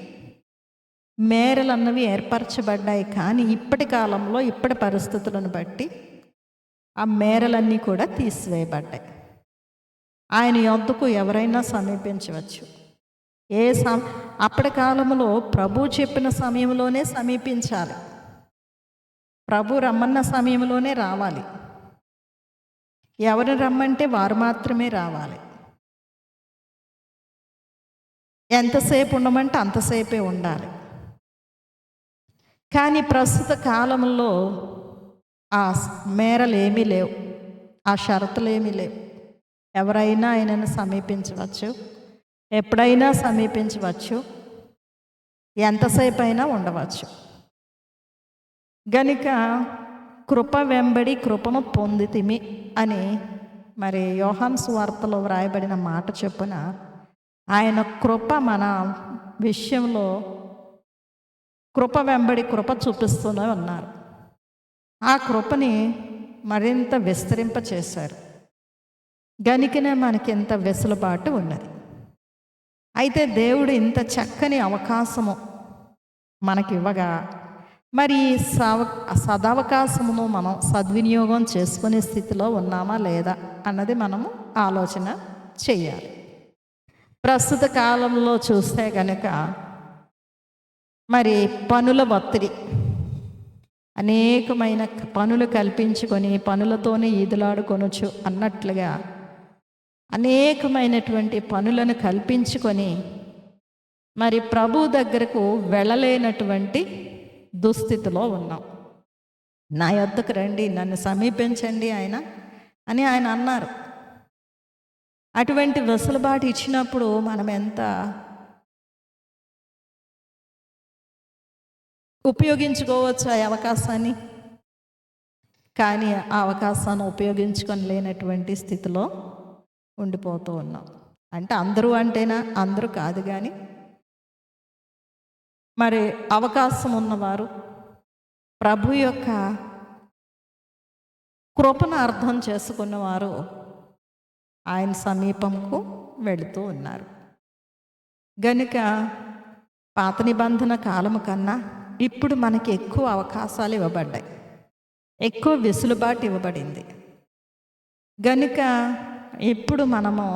మేరలు అన్నవి ఏర్పరచబడ్డాయి. కానీ ఇప్పటి కాలంలో ఇప్పటి పరిస్థితులను బట్టి ఆ మేరలన్నీ కూడా తీసివేయబడ్డాయి. ఆయన యొద్దకు ఎవరైనా సమీపించవచ్చు. అప్పటి కాలంలో ప్రభు చెప్పిన సమయంలోనే సమీపించాలి, ప్రభు రమ్మన్న సమయంలోనే రావాలి. ఎవరు రమ్మంటే వారు మాత్రమే రావాలి. ఎంతసేపు ఉండమంటే అంతసేపే ఉండాలి. కానీ ప్రస్తుత కాలంలో ఆ మేరలు ఏమీ లేవు, ఆ షరతులు ఏమీ లేవు. ఎవరైనా ఆయనను సమీపించవచ్చు, ఎప్పుడైనా సమీపించవచ్చు, ఎంతసేపు అయినా ఉండవచ్చు. గనుక కృప వెంబడి కృపను పొందితిమి అని మరి యోహాను సువార్తలో వ్రాయబడిన మాట చొప్పున ఆయన కృప మన విషయంలో కృప వెంబడి కృప చూపిస్తూనే ఉన్నారు. ఆ కృపని మరింత విస్తరింప చేశారు. గనుకనే మనకి ఇంత వెసులుబాటు ఉన్నది. అయితే దేవుడు ఇంత చక్కని అవకాశము మనకివ్వగా మరి సదవకాశమును మనం సద్వినియోగం చేసుకునే స్థితిలో ఉన్నామా లేదా అన్నది మనము ఆలోచన చేయాలి. ప్రస్తుత కాలంలో చూస్తే కనుక మరి పనుల ఒత్తిడి, అనేకమైన పనులు కల్పించుకొని పనులతోనే ఈదులాడుకొనొచ్చు అన్నట్లుగా అనేకమైనటువంటి పనులను కల్పించుకొని మరి ప్రభు దగ్గరకు వెళ్ళలేనటువంటి దుస్థితిలో ఉన్నాం. నా యొద్దకు రండి, నన్ను సమీపించండి ఆయన అన్నారు. అటువంటి వెసులుబాటు ఇచ్చినప్పుడు మనం ఎంత ఉపయోగించుకోవచ్చు ఆ అవకాశాన్ని. కానీ ఆ అవకాశాన్ని ఉపయోగించుకొని లేనటువంటి స్థితిలో ఉండిపోతూ ఉన్నాం. అంటే అందరూ అంటేనా, అందరూ కాదు, కానీ మరి అవకాశం ఉన్నవారు ప్రభు యొక్క కృపను అర్థం చేసుకున్నవారు ఆయన సమీపంకు వెళుతూ ఉన్నారు. గనుక పాత నిబంధన కాలము కన్నా ఇప్పుడు మనకి ఎక్కువ అవకాశాలు ఇవ్వబడ్డాయి, ఎక్కువ వెసులుబాటు ఇవ్వబడింది. గనుక ఇప్పుడు మనము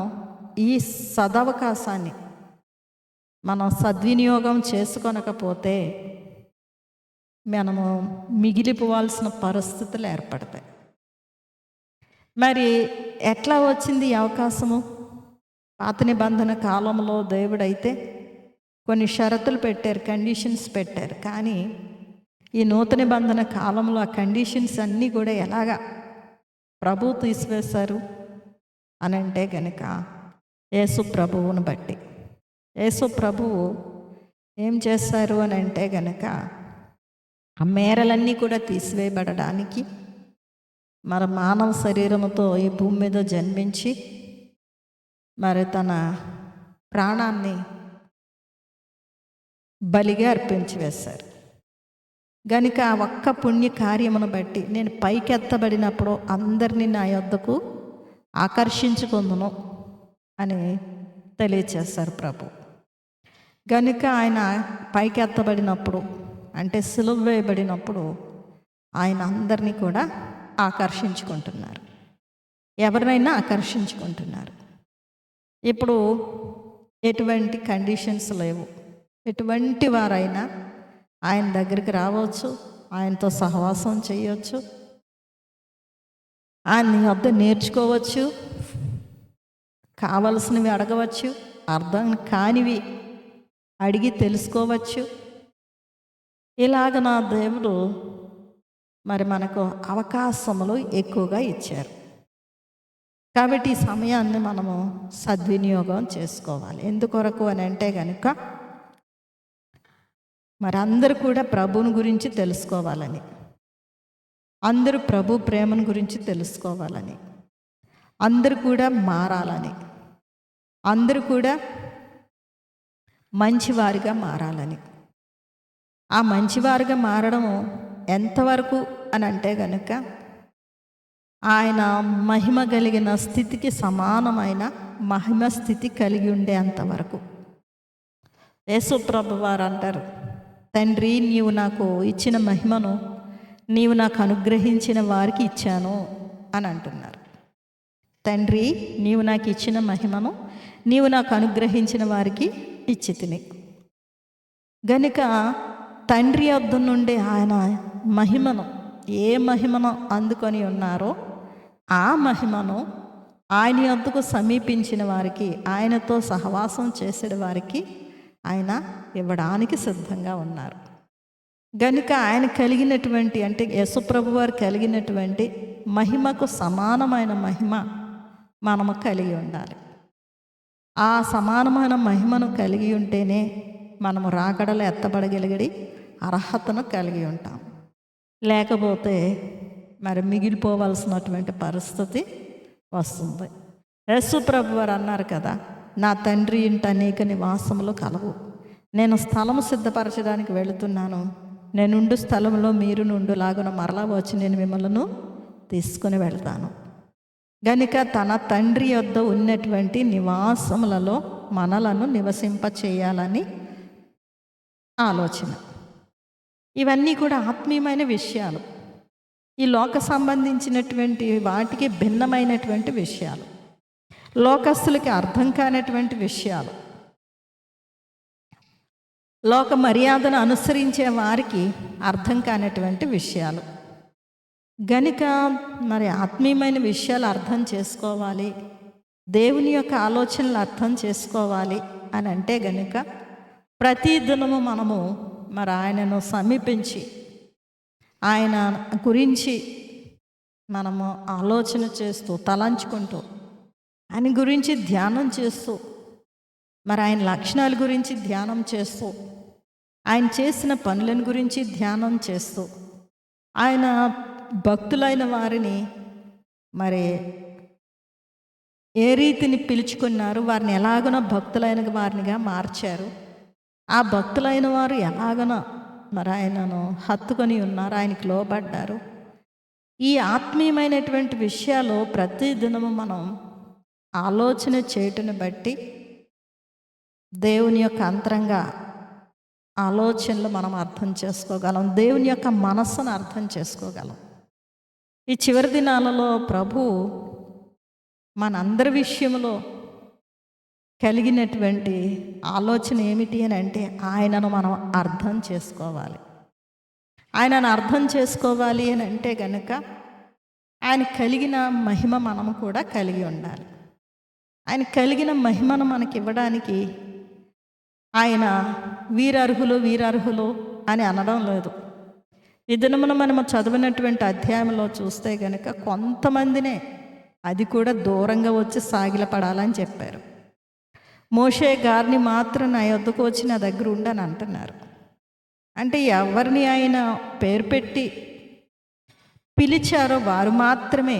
ఈ సదవకాశాన్ని మనం సద్వినియోగం చేసుకొనకపోతే మనము మిగిలిపోవాల్సిన పరిస్థితులు ఏర్పడతాయి. మరి ఎట్లా వచ్చింది ఈ అవకాశము? పాత నిబంధన కాలంలో దేవుడైతే కొన్ని షరతులు పెట్టారు, కండిషన్స్ పెట్టారు. కానీ ఈ నూతన నిబంధన కాలంలో ఆ కండిషన్స్ అన్నీ కూడా ఎలాగా ప్రభు తీసివేశారు అని అంటే కనుక యేసు ప్రభువును బట్టి. యేసు ప్రభువు ఏం చేశారు అని అంటే కనుక ఆ మేరలన్నీ కూడా తీసివేయబడడానికి మరి మానవ శరీరముతో ఈ భూమి మీద జన్మించి మరి తన ప్రాణాన్ని బలిగా అర్పించి వేశారు. గనుక ఆ ఒక్క పుణ్య కార్యమును బట్టి నేను పైకెత్తబడినప్పుడు అందరినీ నా యొద్దకు ఆకర్షించుకుందును అని తెలియచేశారు ప్రభు. గనుక ఆయన పైకెత్తబడినప్పుడు అంటే సిలువ వేయబడినప్పుడు ఆయన అందరినీ కూడా ఆకర్షించుకుంటున్నారు. ఎవరినైనా ఆకర్షించుకుంటున్నారు. ఇప్పుడు ఎటువంటి కండిషన్స్ లేవు. ఎటువంటి వారైనా ఆయన దగ్గరికి రావచ్చు, ఆయనతో సహవాసం చేయవచ్చు, ఆయన వద్ద నేర్చుకోవచ్చు, కావలసినవి అడగవచ్చు, అర్థం కానివి అడిగి తెలుసుకోవచ్చు. ఇలాగ నా దేవుడు మరి మనకు అవకాశములు ఎక్కువగా ఇచ్చారు. కాబట్టి ఈ సమయాన్ని మనము సద్వినియోగం చేసుకోవాలి. ఎందుకొరకు అని అంటే కనుక మరి అందరూ కూడా ప్రభువుని గురించి తెలుసుకోవాలని, అందరూ ప్రభు ప్రేమను గురించి తెలుసుకోవాలని, అందరూ కూడా మారాలని, అందరూ కూడా మంచివారిగా మారాలని. ఆ మంచివారిగా మారడం ఎంతవరకు అని అంటే కనుక ఆయన మహిమ కలిగిన స్థితికి సమానమైన మహిమ స్థితి కలిగి ఉండే అంతవరకు. యేసు ప్రభు వారు అంటారు, తండ్రి నీవు నాకు ఇచ్చిన మహిమను నీవు నాకు అనుగ్రహించిన వారికి ఇచ్చాను అని అంటున్నారు. తండ్రి నీవు నాకు ఇచ్చిన మహిమను నీవు నాకు అనుగ్రహించిన వారికి ఇచ్చి తిని గనుక తండ్రి వద్ద నుండి ఆయన మహిమను, ఏ మహిమను అందుకొని ఉన్నారో ఆ మహిమను ఆయన వద్దకు సమీపించిన వారికి, ఆయనతో సహవాసం చేసే వారికి ఆయన ఇవ్వడానికి సిద్ధంగా ఉన్నారు. గనుక ఆయన కలిగినటువంటి అంటే యేసుప్రభు వారు కలిగినటువంటి మహిమకు సమానమైన మహిమ మనము కలిగి ఉండాలి. ఆ సమానమైన మహిమను కలిగి ఉంటేనే మనము రాకడలో ఎత్తబడగలిగి అర్హతను కలిగి ఉంటాం. లేకపోతే మరి మిగిలిపోవలసినటువంటి పరిస్థితి వస్తుంది. యేసు ప్రభు వారు అన్నారు కదా, నా తండ్రి ఇంట అనేక నివాసములు కలవు, నేను స్థలము సిద్ధపరచడానికి వెళుతున్నాను, నేనుండు స్థలంలో మీరు నుండులాగున మరలా వచ్చి నేను మిమ్మల్ని తీసుకుని వెళ్తాను. గనుక తన తండ్రి యొద్ద ఉన్నటువంటి నివాసములలో మనలను నివసింప చేయాలని ఆలోచన. ఇవన్నీ కూడా ఆత్మీయమైన విషయాలు, ఈ లోక సంబంధించినటువంటి వాటికి భిన్నమైనటువంటి విషయాలు, లోకస్తులకి అర్థం కానటువంటి విషయాలు, లోక మర్యాదను అనుసరించే వారికి అర్థం కానటువంటి విషయాలు. గనుక మరి ఆత్మీయమైన విషయాలు అర్థం చేసుకోవాలి, దేవుని యొక్క ఆలోచనలు అర్థం చేసుకోవాలి అని అంటే గనుక ప్రతి దినము మనము మరి ఆయనను సమీపించి ఆయన గురించి మనము ఆలోచన చేస్తూ తలంచుకుంటూ ఆయన గురించి ధ్యానం చేస్తూ మరి ఆయన లక్షణాల గురించి ధ్యానం చేస్తూ ఆయన చేసిన పనులను గురించి ధ్యానం చేస్తూ ఆయన భక్తులైన వారిని మరి ఏ రీతిని పిలుచుకున్నారు, వారిని ఎలాగనో భక్తులైన వారినిగా మార్చారు, ఆ భక్తులైన వారు ఎలాగనో మరి ఆయనను హత్తుకొని ఉన్నారు, ఆయనకి లోబడ్డారు. ఈ ఆత్మీయమైనటువంటి విషయాలు ప్రతి దినము మనం ఆలోచన చేయటను బట్టి దేవుని యొక్క అంతరంగ ఆలోచనలు మనం అర్థం చేసుకోగలం, దేవుని యొక్క మనస్సును అర్థం చేసుకోగలం. ఈ చివరి దినాలలో ప్రభు మనందరి విషయంలో కలిగినటువంటి ఆలోచన ఏమిటి అని అంటే ఆయనను మనం అర్థం చేసుకోవాలి. ఆయనను అర్థం చేసుకోవాలి అని అంటే కనుక ఆయన కలిగిన మహిమ మనము కూడా కలిగి ఉండాలి. ఆయన కలిగిన మహిమను మనకి ఇవ్వడానికి ఆయన వీరర్హులు అని అనడం లేదు. ఈ దినమున మనము చదివినటువంటి అధ్యాయంలో చూస్తే కనుక కొంతమందినే, అది కూడా దూరంగా వచ్చి సాగిలపడాలని చెప్పారు. మోషే గారిని మాత్రం నా యొద్దకు వచ్చి నా దగ్గర ఉండని అంటున్నారు. అంటే ఎవరిని ఆయన పేరు పెట్టి పిలిచారో వారు మాత్రమే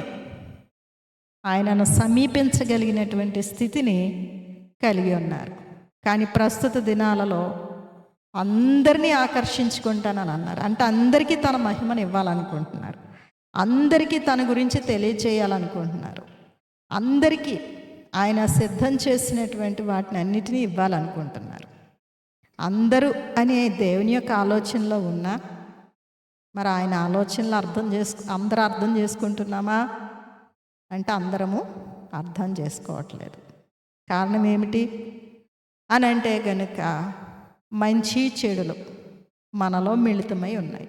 ఆయనను సమీపించగలిగినటువంటి స్థితిని కలిగి ఉన్నారు. కానీ ప్రస్తుత దినాలలో అందరినీ ఆకర్షించుకుంటానని అన్నారు. అంటే అందరికీ తన మహిమను ఇవ్వాలనుకుంటున్నారు, అందరికీ తన గురించి తెలియచేయాలనుకుంటున్నారు, అందరికీ ఆయన సిద్ధం చేసినటువంటి వాటిని అన్నిటినీ ఇవ్వాలనుకుంటున్నారు. అందరూ అనే దేవుని యొక్క ఆలోచనలో ఉన్నా మరి ఆయన ఆలోచనలు అందరూ అర్థం చేసుకుంటున్నామా అంటే అందరము అర్థం చేసుకోవట్లేదు. కారణం ఏమిటి అని అంటే కనుక మంచి చెడులు మనలో మిళితమై ఉన్నాయి.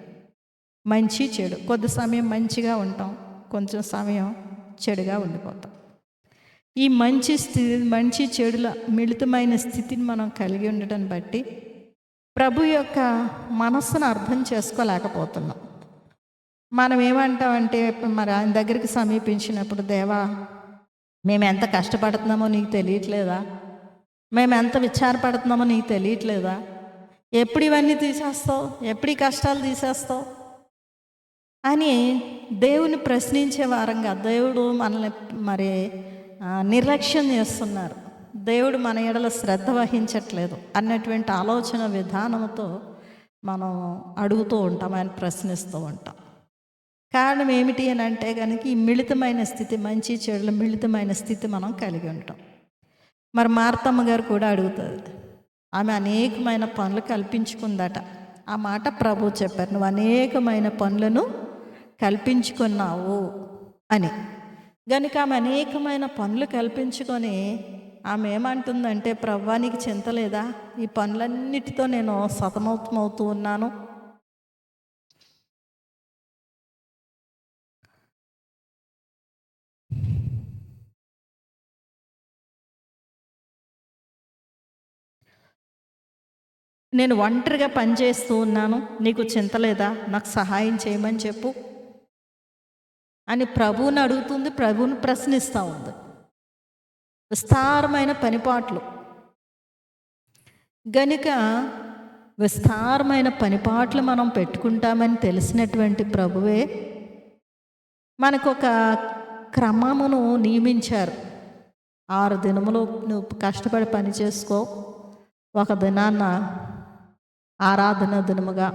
మంచి చెడు, కొద్ది సమయం మంచిగా ఉంటాం, కొంచెం సమయం చెడుగా ఉండిపోతాం. ఈ మంచి చెడుల మిళితమైన స్థితిని మనం కలిగి ఉండటం బట్టి ప్రభు యొక్క మనస్సును అర్థం చేసుకోలేకపోతున్నాం. మనం ఏమంటామంటే, మరి ఆయన దగ్గరికి సమీపించినప్పుడు, దేవా మేము ఎంత కష్టపడుతున్నామో నీకు తెలియట్లేదా, మేము ఎంత విచారపడుతున్నామో నీకు తెలియట్లేదా, ఎప్పుడు ఇవన్నీ తీసేస్తావు, ఎప్పుడు ఈ కష్టాలు తీసేస్తావు అని దేవుని ప్రశ్నించే వారంగా దేవుడు మనల్ని మరి నిర్లక్ష్యం చేస్తున్నారు, దేవుడు మన ఎడల శ్రద్ధ వహించట్లేదు అన్నటువంటి ఆలోచన విధానంతో మనం అడుగుతూ ఉంటాం, ఆయన ప్రశ్నిస్తూ ఉంటాం. కారణం ఏమిటి అని అంటే కనుక ఈ మిళితమైన స్థితి, మంచి చెడుల మిళితమైన స్థితి మనం కలిగి ఉంటాం. మరి మార్తమ్మ గారు కూడా అడుగుతుంది, ఆమె అనేకమైన పనులు కల్పించుకుందట. ఆ మాట ప్రభు చెప్పారు, నువ్వు అనేకమైన పనులను కల్పించుకున్నావు అని. గనుక ఆమె అనేకమైన పనులు కల్పించుకొని ఆమె ఏమంటుందంటే, ప్రభువా నీకు చింత లేదా, ఈ పనులన్నిటితో నేను సతమతమవుతూ ఉన్నాను, నేను ఒంటరిగా పనిచేస్తూ ఉన్నాను, నీకు చింత లేదా, నాకు సహాయం చేయమని చెప్పు అని ప్రభువుని అడుగుతుంది, ప్రభువుని ప్రశ్నిస్తూ ఉంది. విస్తారమైన పనిపాట్లు గనుక విస్తారమైన పనిపాట్లు మనం పెట్టుకుంటామని తెలిసినటువంటి ప్రభువే మనకు ఒక క్రమమును నియమించారు. 6 దినములు నువ్వు కష్టపడి పని చేసుకో, ఒక దినాన్న ఆరాధన దినముగా,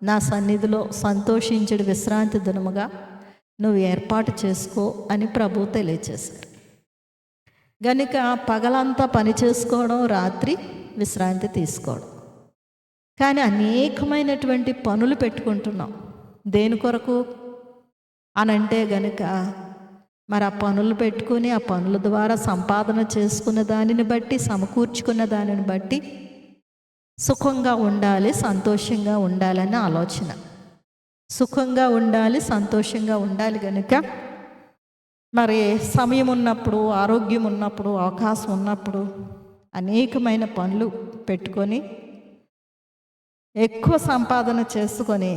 నా సన్నిధిలో సంతోషించడి విశ్రాంతి దినముగా నువ్వు ఏర్పాటు చేసుకో అని ప్రభువు తెలియచేశారు. గనుక పగలంతా పని చేసుకోవడం, రాత్రి విశ్రాంతి తీసుకోవడం. కానీ అనేకమైనటువంటి పనులు పెట్టుకుంటున్నాం. దేని కొరకు అనంటే గనుక మరి ఆ పనులు పెట్టుకుని ఆ పనుల ద్వారా సంపాదన చేసుకున్న దానిని బట్టి, సమకూర్చుకున్న దానిని బట్టి సుఖంగా ఉండాలి, సంతోషంగా ఉండాలనే ఆలోచన. సుఖంగా ఉండాలి, సంతోషంగా ఉండాలి కనుక మరి సమయం ఉన్నప్పుడు, ఆరోగ్యం ఉన్నప్పుడు, అవకాశం ఉన్నప్పుడు అనేకమైన పనులు పెట్టుకొని ఎక్కువ సంపాదన చేసుకొని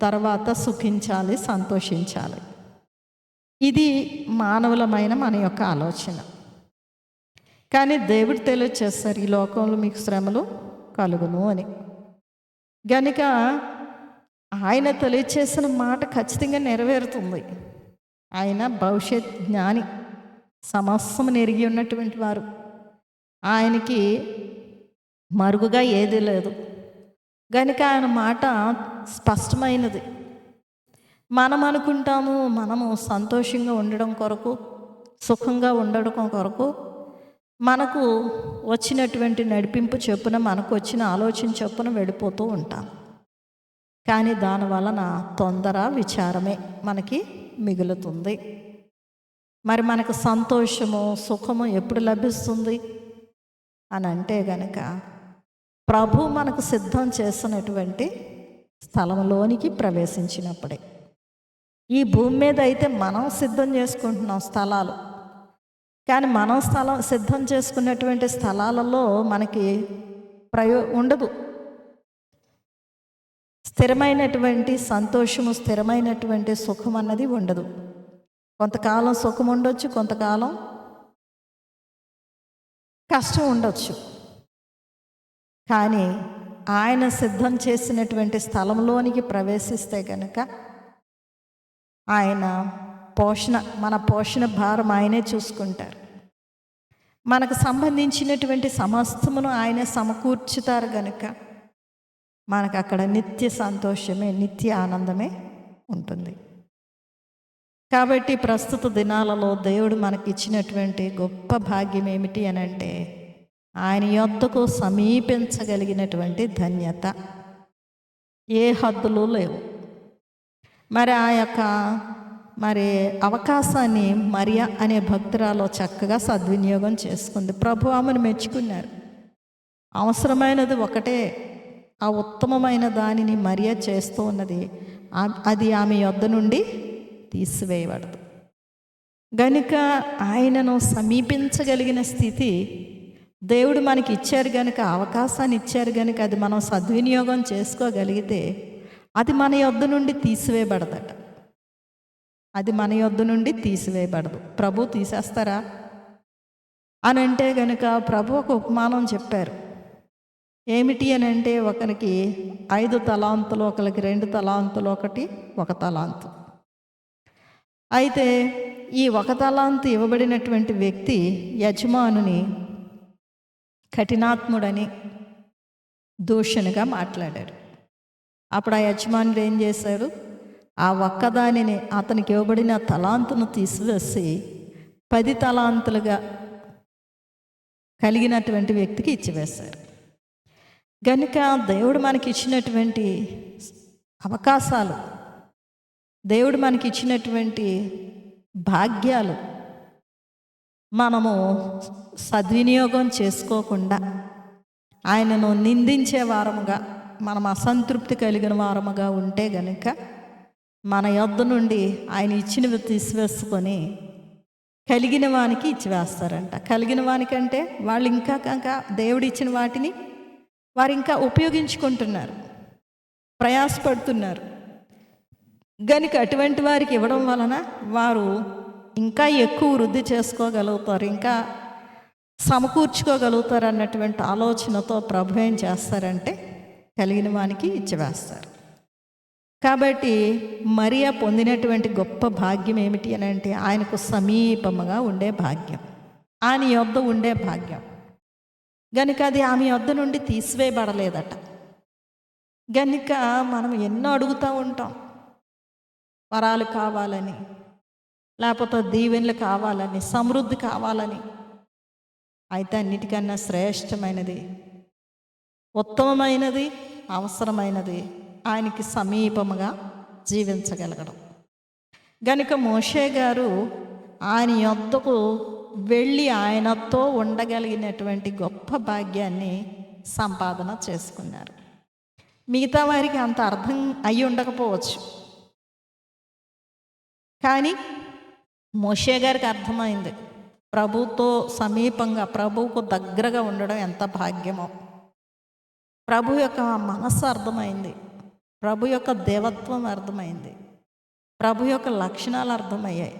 తర్వాత సుఖించాలి, సంతోషించాలి. ఇది మానవులమైన మన యొక్క ఆలోచన. కానీ దేవుడు తెలియచేస్తారు, ఈ లోకంలో మీకు శ్రమలు కలుగును అని. గనుక ఆయన తెలియచేసిన మాట ఖచ్చితంగా నెరవేరుతుంది. ఆయన భవిష్యత్ జ్ఞాని, సమస్తము నెరిగి ఉన్నటువంటి వారు. ఆయనకి మరుగుగా ఏదీ లేదు. గనుక ఆయన మాట స్పష్టమైనది. మనం అనుకుంటాము, మనము సంతోషంగా ఉండడం కొరకు, సుఖంగా ఉండడం కొరకు మనకు వచ్చినటువంటి నడిపింపు చొప్పున, మనకు వచ్చిన ఆలోచన చొప్పున వెళ్ళిపోతూ ఉంటాం. కానీ దానివలన తొందర, విచారమే మనకి మిగులుతుంది. మరి మనకు సంతోషము, సుఖము ఎప్పుడు లభిస్తుంది అని అంటే గనక ప్రభు మనకు సిద్ధం చేసినటువంటి స్థలంలోనికి ప్రవేశించినప్పుడే. ఈ భూమి మీద అయితే మనం సిద్ధం చేసుకుంటున్నాం స్థలాలు, కానీ మనం సిద్ధం చేసుకున్నటువంటి స్థలాలలో మనకి ఉండదు. స్థిరమైనటువంటి సంతోషము, స్థిరమైనటువంటి సుఖం అన్నది ఉండదు. కొంతకాలం సుఖం ఉండొచ్చు, కొంతకాలం కష్టం ఉండొచ్చు. కానీ ఆయన సిద్ధం చేసినటువంటి స్థలంలోనికి ప్రవేశిస్తే కనుక ఆయన మన పోషణ భారం ఆయనే చూసుకుంటారు. మనకు సంబంధించినటువంటి సమస్తమును ఆయనే సమకూర్చుతారు. కనుక మనకు అక్కడ నిత్య సంతోషమే, నిత్య ఆనందమే ఉంటుంది. కాబట్టి ప్రస్తుత దినాలలో దేవుడు మనకి ఇచ్చినటువంటి గొప్ప భాగ్యం ఏమిటి అని అంటే, ఆయన యొద్దకు సమీపించగలిగినటువంటి ధన్యత. ఏ హద్దులు లేవు. మరి ఆ యొక్క మరి అవకాశాన్ని మరియా అనే భక్తురాలు చక్కగా సద్వినియోగం చేసుకుంది. ప్రభు ఆమెను మెచ్చుకున్నారు. అవసరమైనది ఒకటే, ఆ ఉత్తమమైన దానిని మరియా చేస్తూ ఉన్నది. అది ఆమె యొద్ద నుండి తీసివేయబడదు. గనుక ఆయనను సమీపించగలిగిన స్థితి దేవుడు మనకి ఇచ్చారు గనుక, అవకాశాన్ని ఇచ్చారు గనుక అది మనం సద్వినియోగం చేసుకోగలిగితే అది మన యొద్ద నుండి తీసివేయబడదట. అది మన యొద్ద నుండి తీసివేయబడదు. ప్రభు తీసేస్తారా అని అంటే గనుక ప్రభు ఒక ఉపమానం చెప్పారు. ఏమిటి అని అంటే, ఒకరికి 5 తలాంతులు, ఒకరికి 2 తలాంతులు, ఒకటి 1 తలాంతు. అయితే ఈ 1 తలాంతు ఇవ్వబడినటువంటి వ్యక్తి యజమానుని కఠినాత్ముడని దూషణగా మాట్లాడాడు. అప్పుడు ఆ యజమానుడు ఏం చేశాడు, ఆ ఒక్కదానిని, అతనికి ఇవ్వబడిన తలాంతును తీసివేసి 10 తలాంతులుగా కలిగినటువంటి వ్యక్తికి ఇచ్చివేశారు. గనుక దేవుడు మనకి ఇచ్చినటువంటి అవకాశాలు, దేవుడు మనకి ఇచ్చినటువంటి భాగ్యాలు మనము సద్వినియోగం చేసుకోకుండా ఆయనను నిందించే వారముగా, మనం అసంతృప్తి కలిగిన వారముగా ఉంటే గనుక మన యొద్ద నుండి ఆయన ఇచ్చినవి తీసివేసుకొని కలిగిన వానికి ఇచ్చివేస్తారంట. కలిగిన వానికంటే వాళ్ళు ఇంకా దేవుడు ఇచ్చిన వాటిని వారు ఇంకా ఉపయోగించుకుంటున్నారు, ప్రయాసపడుతున్నారు. గనుక అటువంటి వారికి ఇవ్వడం వలన వారు ఇంకా ఎక్కువ వృద్ధి చేసుకోగలుగుతారు, ఇంకా సమకూర్చుకోగలుగుతారు అన్నటువంటి ఆలోచనతో ప్రభు ఏం చేస్తారంటే కలిగిన వానికి ఇచ్చివేస్తారు. కాబట్టి మరియా పొందినటువంటి గొప్ప భాగ్యం ఏమిటి అని అంటే, ఆయనకు సమీపముగా ఉండే భాగ్యం, ఆయన యొద్ద ఉండే భాగ్యం. గనుక అది ఆమె యొద్ద నుండి తీసివేయబడలేదట. గనుక మనం ఎన్నో అడుగుతూ ఉంటాం, వరాలు కావాలని, లేకపోతే దీవెనలు కావాలని, సమృద్ధి కావాలని. అయితే అన్నిటికన్నా శ్రేష్టమైనది, ఉత్తమమైనది, అవసరమైనది ఆయనకి సమీపముగా జీవించగలగడం. గనుక మోషే గారు ఆయన యొద్దకు వెళ్ళి ఆయనతో ఉండగలిగినటువంటి గొప్ప భాగ్యాన్ని సంపాదన చేసుకున్నారు. మిగతా వారికి అంత అర్థం అయి ఉండకపోవచ్చు, కానీ మోషే గారికి అర్థమైంది. ప్రభుతో సమీపంగా, ప్రభువుకు దగ్గరగా ఉండడం ఎంత భాగ్యమో. ప్రభు యొక్క మనస్సు అర్థమైంది, ప్రభు యొక్క దేవత్వం అర్థమైంది, ప్రభు యొక్క లక్షణాలు అర్థమయ్యాయి.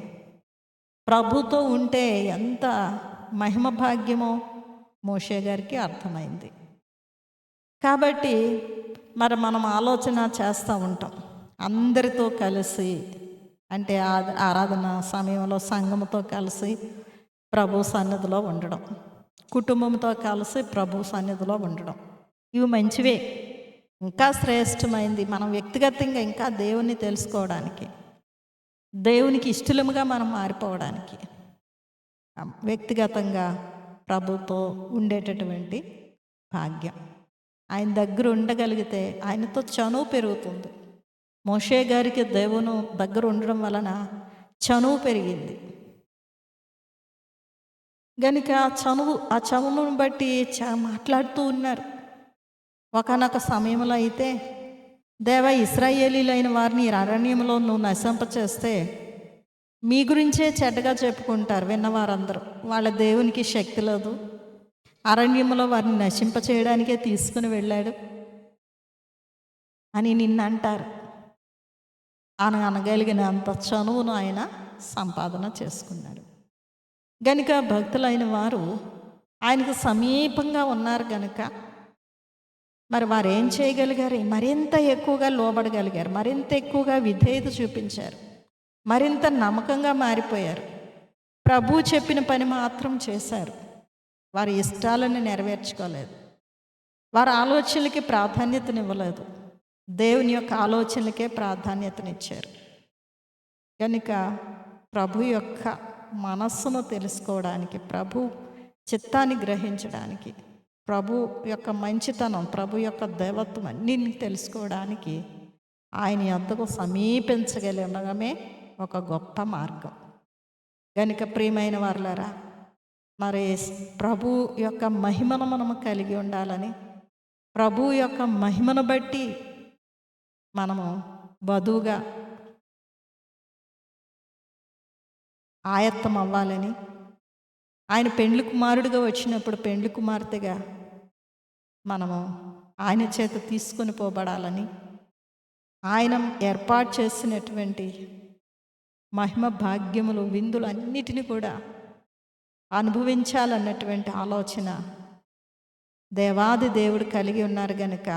ప్రభుతో ఉంటే ఎంత మహిమ భాగ్యమో మోషే గారికి అర్థమైంది. కాబట్టి మరి మనం ఆలోచన చేస్తూ ఉంటాం, అందరితో కలిసి, అంటే ఆరాధన సమయంలో సంఘముతో కలిసి ప్రభు సన్నిధిలో ఉండడం, కుటుంబంతో కలిసి ప్రభు సన్నిధిలో ఉండడం, ఇవి మంచివే. ఇంకా శ్రేష్టమైంది మనం వ్యక్తిగతంగా ఇంకా దేవుణ్ణి తెలుసుకోవడానికి, దేవునికి ఇష్టలుగా మనం మారిపోవడానికి, వ్యక్తిగతంగా ప్రభుతో ఉండేటటువంటి భాగ్యం. ఆయన దగ్గర ఉండగలిగితే ఆయనతో చనువు పెరుగుతుంది. మోషే గారికి దేవుని దగ్గర ఉండడం వలన చనువు పెరిగింది. గనుక ఆ చనువును బట్టి మాట్లాడుతూ ఉన్నారు. ఒకనొక సమయంలో అయితే, దేవ, ఇశ్రాయేలీలైన వారిని అరణ్యంలో నువ్వు నశింపచేస్తే మీ గురించే చెడ్డగా చెప్పుకుంటారు విన్నవారందరూ. వాళ్ళ దేవునికి శక్తి లేదు, అరణ్యంలో వారిని నశింపచేయడానికే తీసుకుని వెళ్ళాడు అని నిన్నంటారు అని అనగలిగిన అంత చనువును ఆయన సంపాదన చేసుకున్నాడు. గనుక భక్తులైన వారు ఆయనకు సమీపంగా ఉన్నారు గనుక మరి వారు ఏం చేయగలిగారు? మరింత ఎక్కువగా లోబడగలిగారు, మరింత ఎక్కువగా విధేయత చూపించారు, మరింత నమ్మకంగా మారిపోయారు. ప్రభు చెప్పిన పని మాత్రం చేశారు. వారి ఇష్టాలను నెరవేర్చుకోలేదు, వారి ఆలోచనలకి ప్రాధాన్యతనివ్వలేదు, దేవుని యొక్క ఆలోచనలకే ప్రాధాన్యతనిచ్చారు. కనుక ప్రభు యొక్క మనస్సును తెలుసుకోవడానికి, ప్రభు చిత్తాన్ని గ్రహించడానికి, ప్రభు యొక్క మంచితనం, ప్రభు యొక్క దేవత్వం అన్నింటిని తెలుసుకోవడానికి ఆయన యొద్దకు సమీపించగలగడమే ఒక గొప్ప మార్గం. గనుక ప్రియమైన వారులారా, మరి ప్రభు యొక్క మహిమను మనము కలిగి ఉండాలని, ప్రభు యొక్క మహిమను బట్టి మనము వధువుగా ఆయత్తం అవ్వాలని, ఆయన పెండ్లి కుమారుడిగా వచ్చినప్పుడు పెండ్లి కుమార్తెగా మనము ఆయన చేత తీసుకొని పోబడాలని, ఆయన ఏర్పాటు చేసినటువంటి మహిమ భాగ్యములు విందులు అన్నిటినీ కూడా అనుభవించాలన్నటువంటి ఆలోచన దేవాది దేవుడు కలిగి ఉన్నారు గనుక,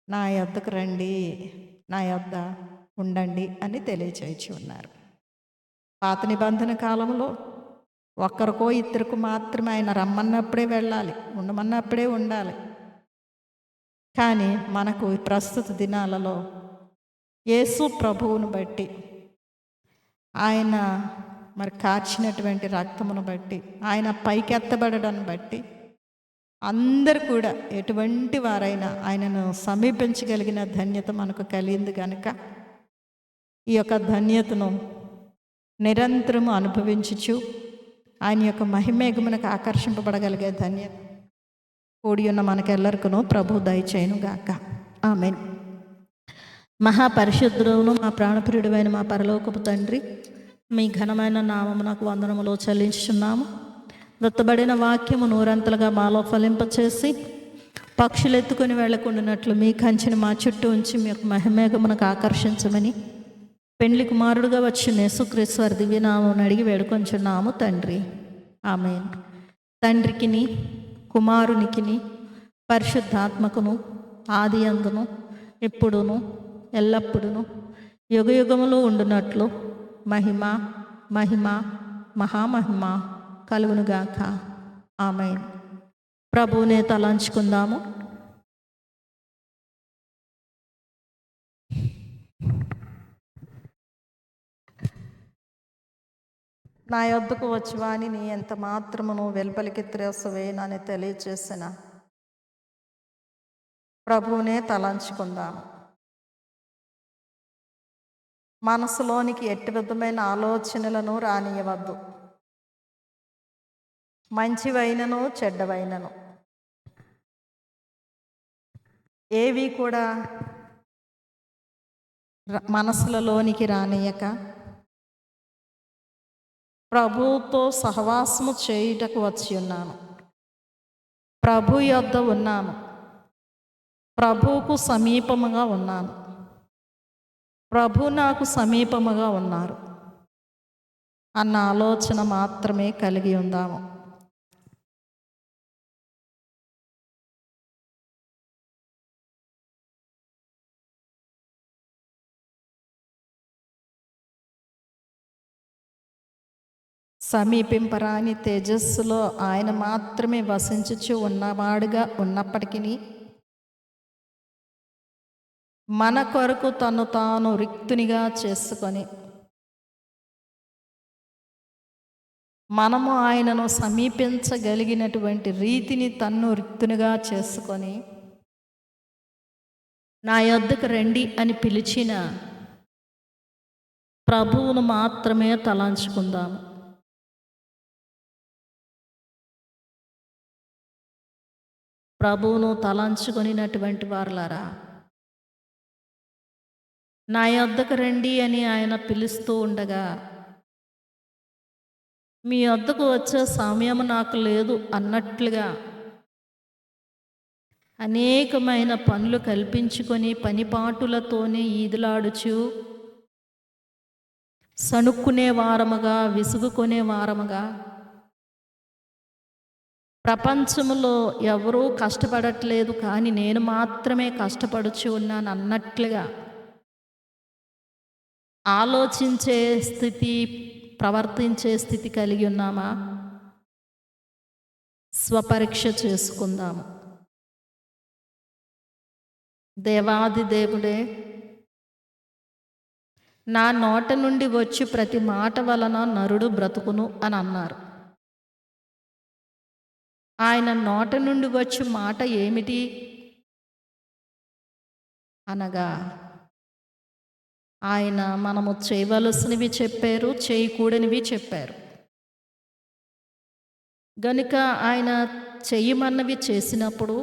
నా యొద్దకు రండి, నా యొద్ద ఉండండి అని తెలియచేయచ్చు ఉన్నారు. పాత నిబంధన కాలంలో ఒక్కరికో ఇద్దరికి మాత్రమే ఆయన రమ్మన్నప్పుడే వెళ్ళాలి, ఉండమన్నప్పుడే ఉండాలి. కానీ మనకు ప్రస్తుత దినాలలో యేసు ప్రభువును బట్టి, ఆయన మరి కార్చినటువంటి రక్తమును బట్టి, ఆయన పైకెత్తబడడాన్ని బట్టి అందరు కూడా ఎటువంటి వారైనా ఆయనను సమీపించగలిగిన ధన్యత మనకు కలిగింది కనుక, ఈ యొక్క ధన్యతను నిరంతరము అనుభవించుచు ఆయన యొక్క మహిమేఘమునకు ఆకర్షింపబడగలిగే ధన్యత కూడి ఉన్న మనకెల్లరికను ప్రభు దయచేయును గాక. ఆమేన్. మహాపరిశుద్ధుడును మా ప్రాణప్రియుడైన మా పరలోకపు తండ్రి, మీ ఘనమైన నామమునకు వందనములు చెల్లించుచున్నాము. దత్తబడిన వాక్యము నూరంతలుగా మాలో ఫలింపచేసి పక్షులు ఎత్తుకొని వెళ్ళకుండానట్లు మీ కంచెని మా చుట్టూ ఉంచి మీ యొక్క మహిమేఘమునకు ఆకర్షించమని పెండ్లి కుమారుడుగా వచ్చిన యేసుక్రీస్తు వారి దివ్యనామమును అడిగి వేడుకొంచున్నాము తండ్రి. ఆమేన్. తండ్రికిని కుమారునికిని పరిశుద్ధాత్మకును ఆది అందును ఎప్పుడును ఎల్లప్పుడును యుగయుగములో ఉండునట్లు మహిమ మహిమ మహామహిమ కలుగునుగాక. ఆమేన్. ప్రభువునే తలంచుకుందాము. నా యొద్దకు వచ్చి వాణిని ఎంత మాత్రమును వెలుపలికి త్రోసివేయనని తెలియచేసిన ప్రభువునే తలంచుకుందాము. మనసులోనికి ఎట్టి విధమైన ఆలోచనలను రానియవద్దు. మంచివైనను చెడ్డవైనను ఏవి కూడా మనసులలోనికి రానియక ప్రభువుతో సహవాసము చేయుటకు వచ్చి ఉన్నాను. ప్రభు యొద్ద ఉన్నాను, ప్రభువుకు సమీపముగా ఉన్నాను, ప్రభు నాకు సమీపముగా ఉన్నారు అన్న ఆలోచన మాత్రమే కలిగి ఉందాము. సమీపింపరాని తేజస్సులో ఆయన మాత్రమే వసించుచు ఉన్నవాడుగా ఉన్నప్పటికీ మన కొరకు తను తాను రిక్తునిగా చేసుకొని మనము ఆయనను సమీపించగలిగినటువంటి రీతిని తన్ను రిక్తునిగా చేసుకొని నా యొద్దకు రండి అని పిలిచిన ప్రభువును మాత్రమే తలంచుకుందాము. ప్రభువును తలంచుకొనినటువంటి వారులారా, నా యొద్దకు రండి అని ఆయన పిలుస్తూ ఉండగా మీ యొద్దకు వచ్చే సమయం నాకు లేదు అన్నట్లుగా అనేకమైన పనులు కల్పించుకొని పనిపాటులతోనే ఈదులాడుచు సణుక్కునే వారముగా విసుగుకునే వారముగా ప్రపంచంలో ఎవరూ కష్టపడట్లేదు కానీ నేను మాత్రమే కష్టపడుచు ఉన్నాను అన్నట్లుగా ఆలోచించే స్థితి, ప్రవర్తించే స్థితి కలిగి ఉన్నామా? స్వపరీక్ష చేసుకుందాము. దేవాది దేవుడే, నా నోట నుండి వచ్చి ప్రతి మాట వలన నరుడు బ్రతుకును అని అన్నారు. ఆయన నోట నుండి వచ్చి మాట ఏమిటి అనగా ఆయన మనము చేయవలసినవి చెప్పారు, చేయకూడనివి చెప్పారు. గనుక ఆయన చెయ్యమన్నవి చేసినప్పుడు,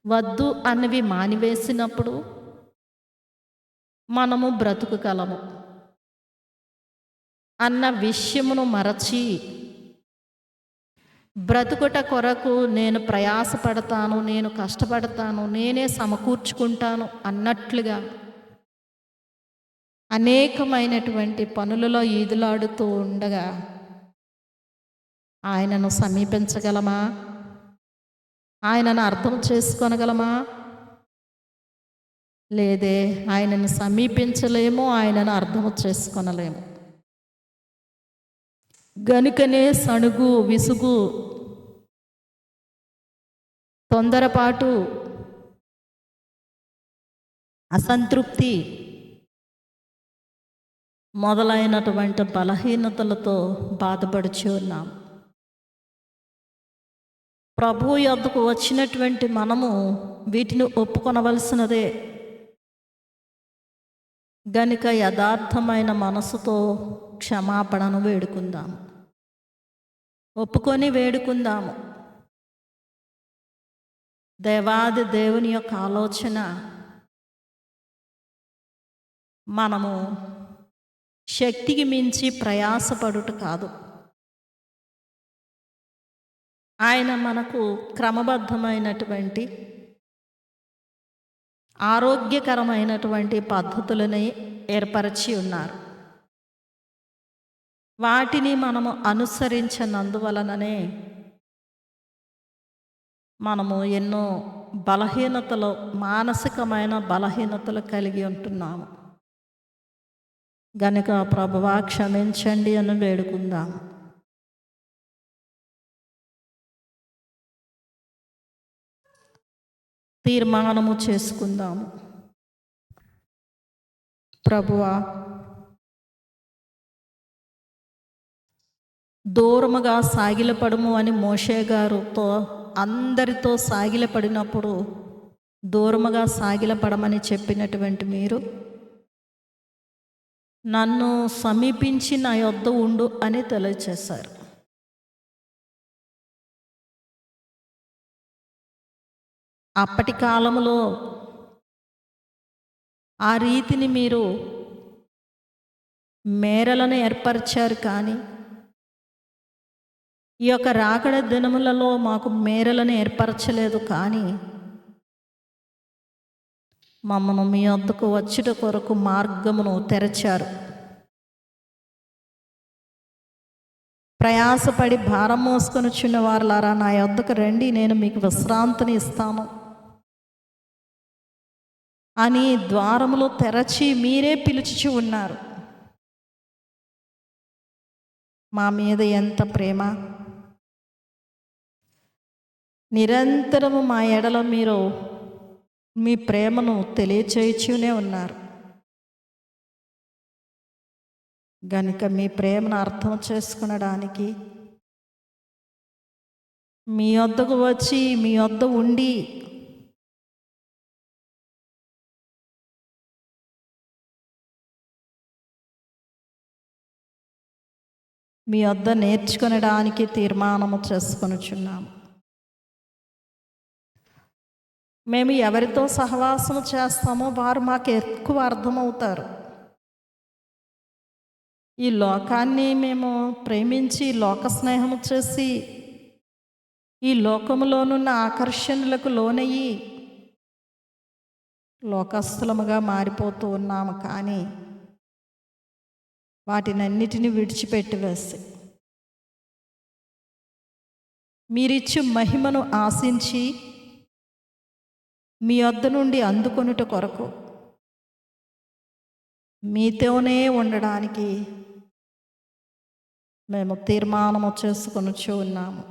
వద్దు అన్నవి మానివేసినప్పుడు మనము బ్రతుకుగలము అన్న విషయమును మరచి, బ్రతుకుట కొరకు నేను ప్రయాసపడతాను, నేను కష్టపడతాను, నేనే సమకూర్చుకుంటాను అన్నట్లుగా అనేకమైనటువంటి పనులలో ఈదులాడుతూ ఉండగా ఆయనను సమీపించగలమా? ఆయనను అర్థం చేసుకోనగలమా? లేదే, ఆయనను సమీపించలేము, ఆయనను అర్థం చేసుకొనలేము. గనుకనే సణుగు, విసుగు, తొందరపాటు, అసంతృప్తి మొదలైనటువంటి బలహీనతలతో బాధపడుచు ఉన్నాం. ప్రభు యొద్దకు వచ్చినటువంటి మనము వీటిని ఒప్పుకొనవలసినదే. గనుక యథార్థమైన మనసుతో క్షమాపణను వేడుకుందాము, ఒప్పుకొని వేడుకుందాము. దేవాది దేవుని యొక్క ఆలోచన మనము శక్తికి మించి ప్రయాసపడుట కాదు. ఆయన మనకు క్రమబద్ధమైనటువంటి ఆరోగ్యకరమైనటువంటి పద్ధతులని ఏర్పరిచి ఉన్నారు. వాటిని మనము అనుసరించినందువలననే మనము ఎన్నో బలహీనతలు, మానసికమైన బలహీనతలు కలిగి ఉంటున్నాము. గనుక ప్రభువా క్షమించండి అని వేడుకుందాం. తీర్మానము చేసుకుందాము. ప్రభువా, దూరముగా సాగిలపడము అని మోషే గారుతో అందరితో సాగిలపడినప్పుడు దూరముగా సాగిలపడమని చెప్పినటువంటి మీరు, నన్ను సమీపించి నా యొద్ద ఉండు అని తెలియచేశారు. అప్పటి కాలంలో ఆ రీతిని మీరు మేరలను ఏర్పరిచారు, కానీ ఈ యొక్క రాకడ దినములలో మాకు మేరలను ఏర్పరచలేదు. కానీ మమ్మను మీ వద్దకు వచ్చుట కొరకు మార్గమును తెరచారు. ప్రయాసపడి భారం మోసుకొని చిన్న వారులారా, నా యొద్దకు రండి, నేను మీకు విశ్రాంతిని ఇస్తాను అని ద్వారములు తెరచి మీరే పిలుచుచు ఉన్నారు. మా మీద ఎంత ప్రేమ! నిరంతరము మా ఎడల మీరు మీ ప్రేమను తెలియచేయుచూనే ఉన్నారు. గనుక మీ ప్రేమను అర్థం చేసుకునడానికి, మీ వద్దకు వచ్చి మీ వద్ద ఉండి మీ వద్ద నేర్చుకొనడానికి తీర్మానము చేసుకొనుచున్నాము. మేము ఎవరితో సహవాసము చేస్తామో వారు మాకు ఎక్కువ అర్థమవుతారు. ఈ లోకాన్ని మేము ప్రేమించి లోక స్నేహము చేసి ఈ లోకములోనున్న ఆకర్షణలకు లోనయ్యి లోకస్థలముగా మారిపోతూ ఉన్నాము. కానీ వాటినన్నిటినీ విడిచిపెట్టి వేసి మీరిచ్చు మహిమను ఆశించి మీ వద్ద నుండి అందుకొనుట కొరకు మీతోనే ఉండడానికి మేము తీర్మానము చేసుకొనుచూ ఉన్నాము.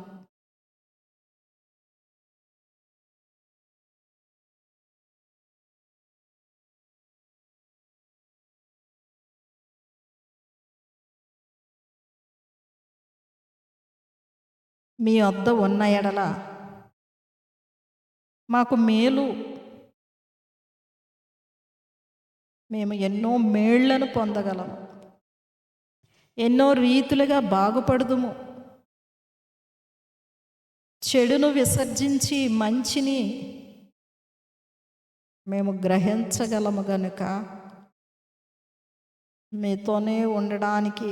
మీ వద్ద ఉన్న ఎడల మాకు మేలు మేము ఎన్నో మేళ్లను పొందగలము, ఎన్నో రీతులుగా బాగుపడదుము. చెడును విసర్జించి మంచిని మేము గ్రహించగలము గనుక మీతోనే ఉండడానికి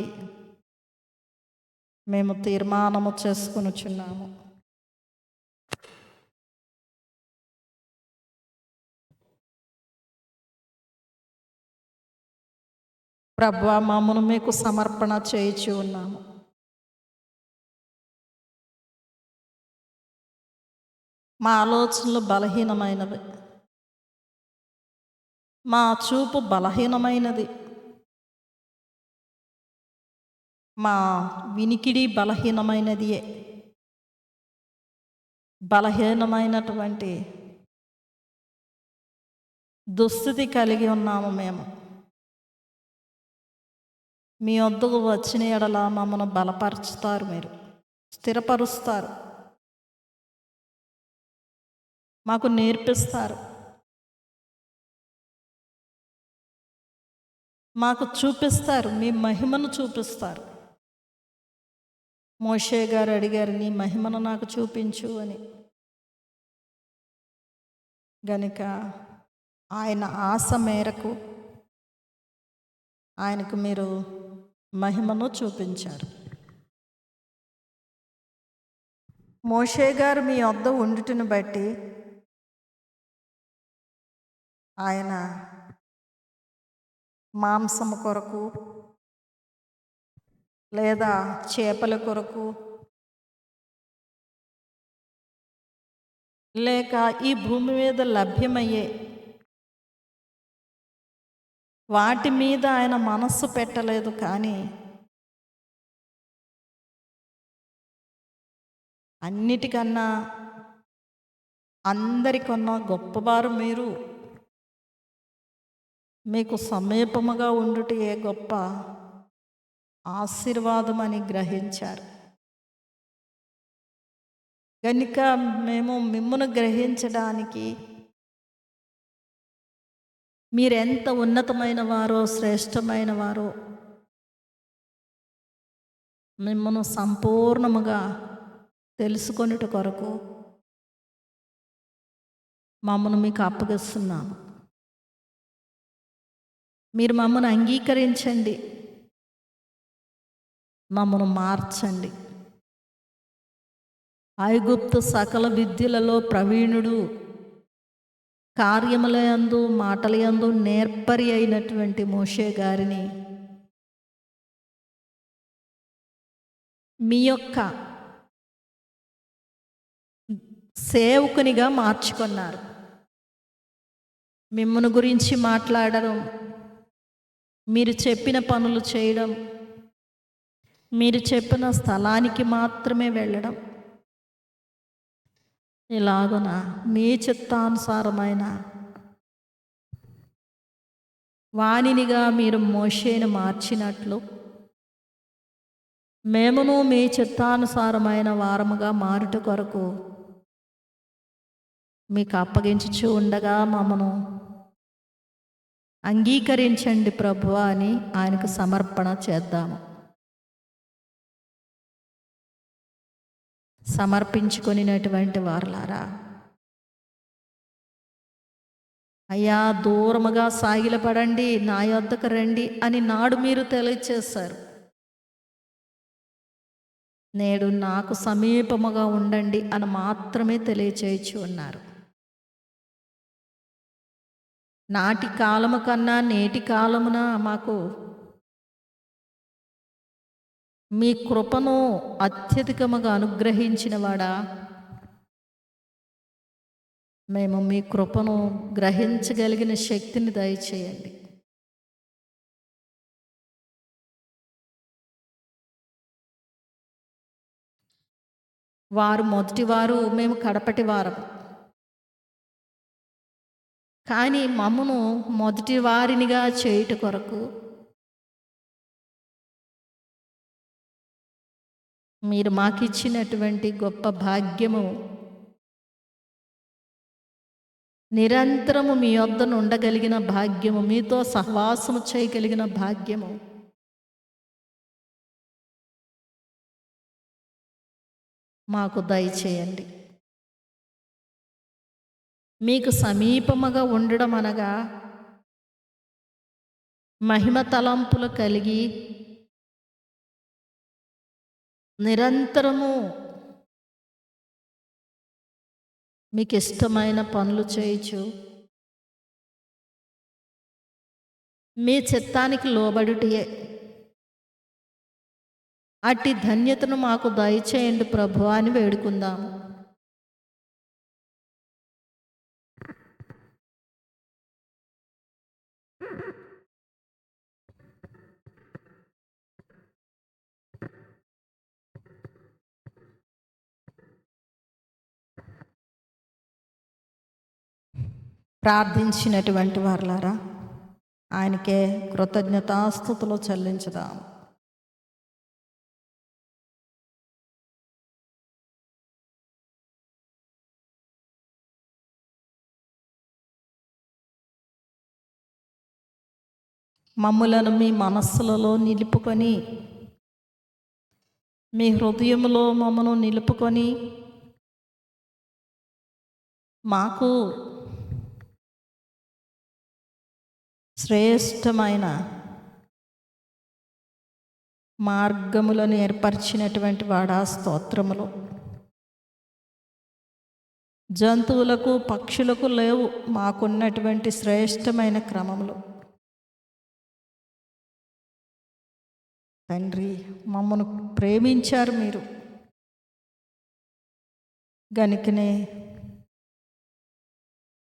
మేము తీర్మానము చేసుకొనుచున్నాము. ప్రభువా, మమ్మను మీకు సమర్పణ చేయుచు ఉన్నాము. మా ఆలోచనలు బలహీనమైనవి, మా చూపు బలహీనమైనది, మా వినికిడి బలహీనమైనదియే. బలహీనమైనటువంటి దుస్థితి కలిగి ఉన్నాము మేము. మీ వద్దకు వచ్చిన ఎడల మమ్మను బలపరుచుతారు, మీరు స్థిరపరుస్తారు, మాకు నేర్పిస్తారు, మాకు చూపిస్తారు, మీ మహిమను చూపిస్తారు. మోషే గారు అడిగారు, నీ మహిమను నాకు చూపించు అని. గనుక ఆయన ఆశ మేరకు ఆయనకు మీరు మహిమను చూపించారు. మోషే గారు మీ వద్ద ఉండుటను బట్టి ఆయన మాంసము కొరకు లేదా చేపల కొరకు లేక ఈ భూమి మీద లభ్యమయ్యే వాటి మీద ఆయన మనస్సు పెట్టలేదు. కానీ అన్నిటికన్నా అందరికన్నా గొప్పవారు మీరు. మీకు సమీపముగా ఉండుట ఏ గొప్ప ఆశీర్వాదమని గ్రహించారు. కనుక మేము మిమ్మును గ్రహించడానికి మీరెంత ఉన్నతమైన వారో, శ్రేష్టమైన వారో, మిమ్మను సంపూర్ణముగా తెలుసుకొనుట కొరకు మమ్మను మీకు అప్పగిస్తున్నాము. మీరు మమ్మను అంగీకరించండి, మమ్మను మార్చండి. ఐగుప్తు సకల విద్యలలో ప్రవీణుడు, కార్యములయందు మాటలయందు నేర్పరి అయినటువంటి మోషే గారిని మీ యొక్క సేవకునిగా మార్చుకున్నారు. మిమ్మల్ని గురించి మాట్లాడడం, మీరు చెప్పిన పనులు చేయడం, మీరు చెప్పిన స్థలానికి మాత్రమే వెళ్ళడం, ఇలాగున మీ చిత్తానుసారమైన వాణినిగా మీరు మోషేను మార్చినట్లు మేమును మీ చిత్తానుసారమైన వారముగా మారుట కొరకు మీకు అప్పగించుచూ ఉండగా మమ్మను అంగీకరించండి ప్రభువా అని ఆయనకు సమర్పణ చేద్దాము. సమర్పించుకొనినటువంటి వారులారా, అయ్యా దూరముగా సాగిలపడండి, నా యొద్దకు రండి అని నాడు మీరు తెలియచేశారు. నేడు నాకు సమీపముగా ఉండండి అని మాత్రమే తెలియచేయచ్చు ఉన్నారు. నాటి కాలము కన్నా నేటి కాలమున మాకు మీ కృపను అత్యధికముగా అనుగ్రహించిన వాడా, మేము మీ కృపను గ్రహించగలిగిన శక్తిని దయచేయండి. వారు మొదటివారు, మేము కడపటి వారం. కానీ మమ్మను మొదటి వారినిగా చేయుట కొరకు మీరు మాకిచ్చినటువంటి గొప్ప భాగ్యము నిరంతరము మీ యొద్దను ఉండగలిగిన భాగ్యము, మీతో సహవాసము చేయగలిగిన భాగ్యము మాకు దయచేయండి. మీకు సమీపముగా ఉండడం అనగా మహిమ తలంపులు కలిగి నిరంతరము మీకు ఇష్టమైన పనులు చేయొచ్చు, మీ చిత్తానికి లోబడుటయే. అట్టి ధన్యతను మాకు దయచేయండి ప్రభు అని వేడుకుందాము. ప్రార్థించినటువంటి వారలారా, ఆయనకే కృతజ్ఞతాస్తుతులు చెల్లించుదాం. మమ్ములను మీ మనస్సులలో నిలుపుకొని, మీ హృదయంలో మమ్మను నిలుపుకొని, మాకు శ్రేష్టమైన మార్గములను ఏర్పరిచినటువంటి వాడా స్తోత్రములు. జంతువులకు పక్షులకు లేవు మాకున్నటువంటి శ్రేష్టమైన క్రమములు. తండ్రి, మమ్మను ప్రేమించారు మీరు గనుకనే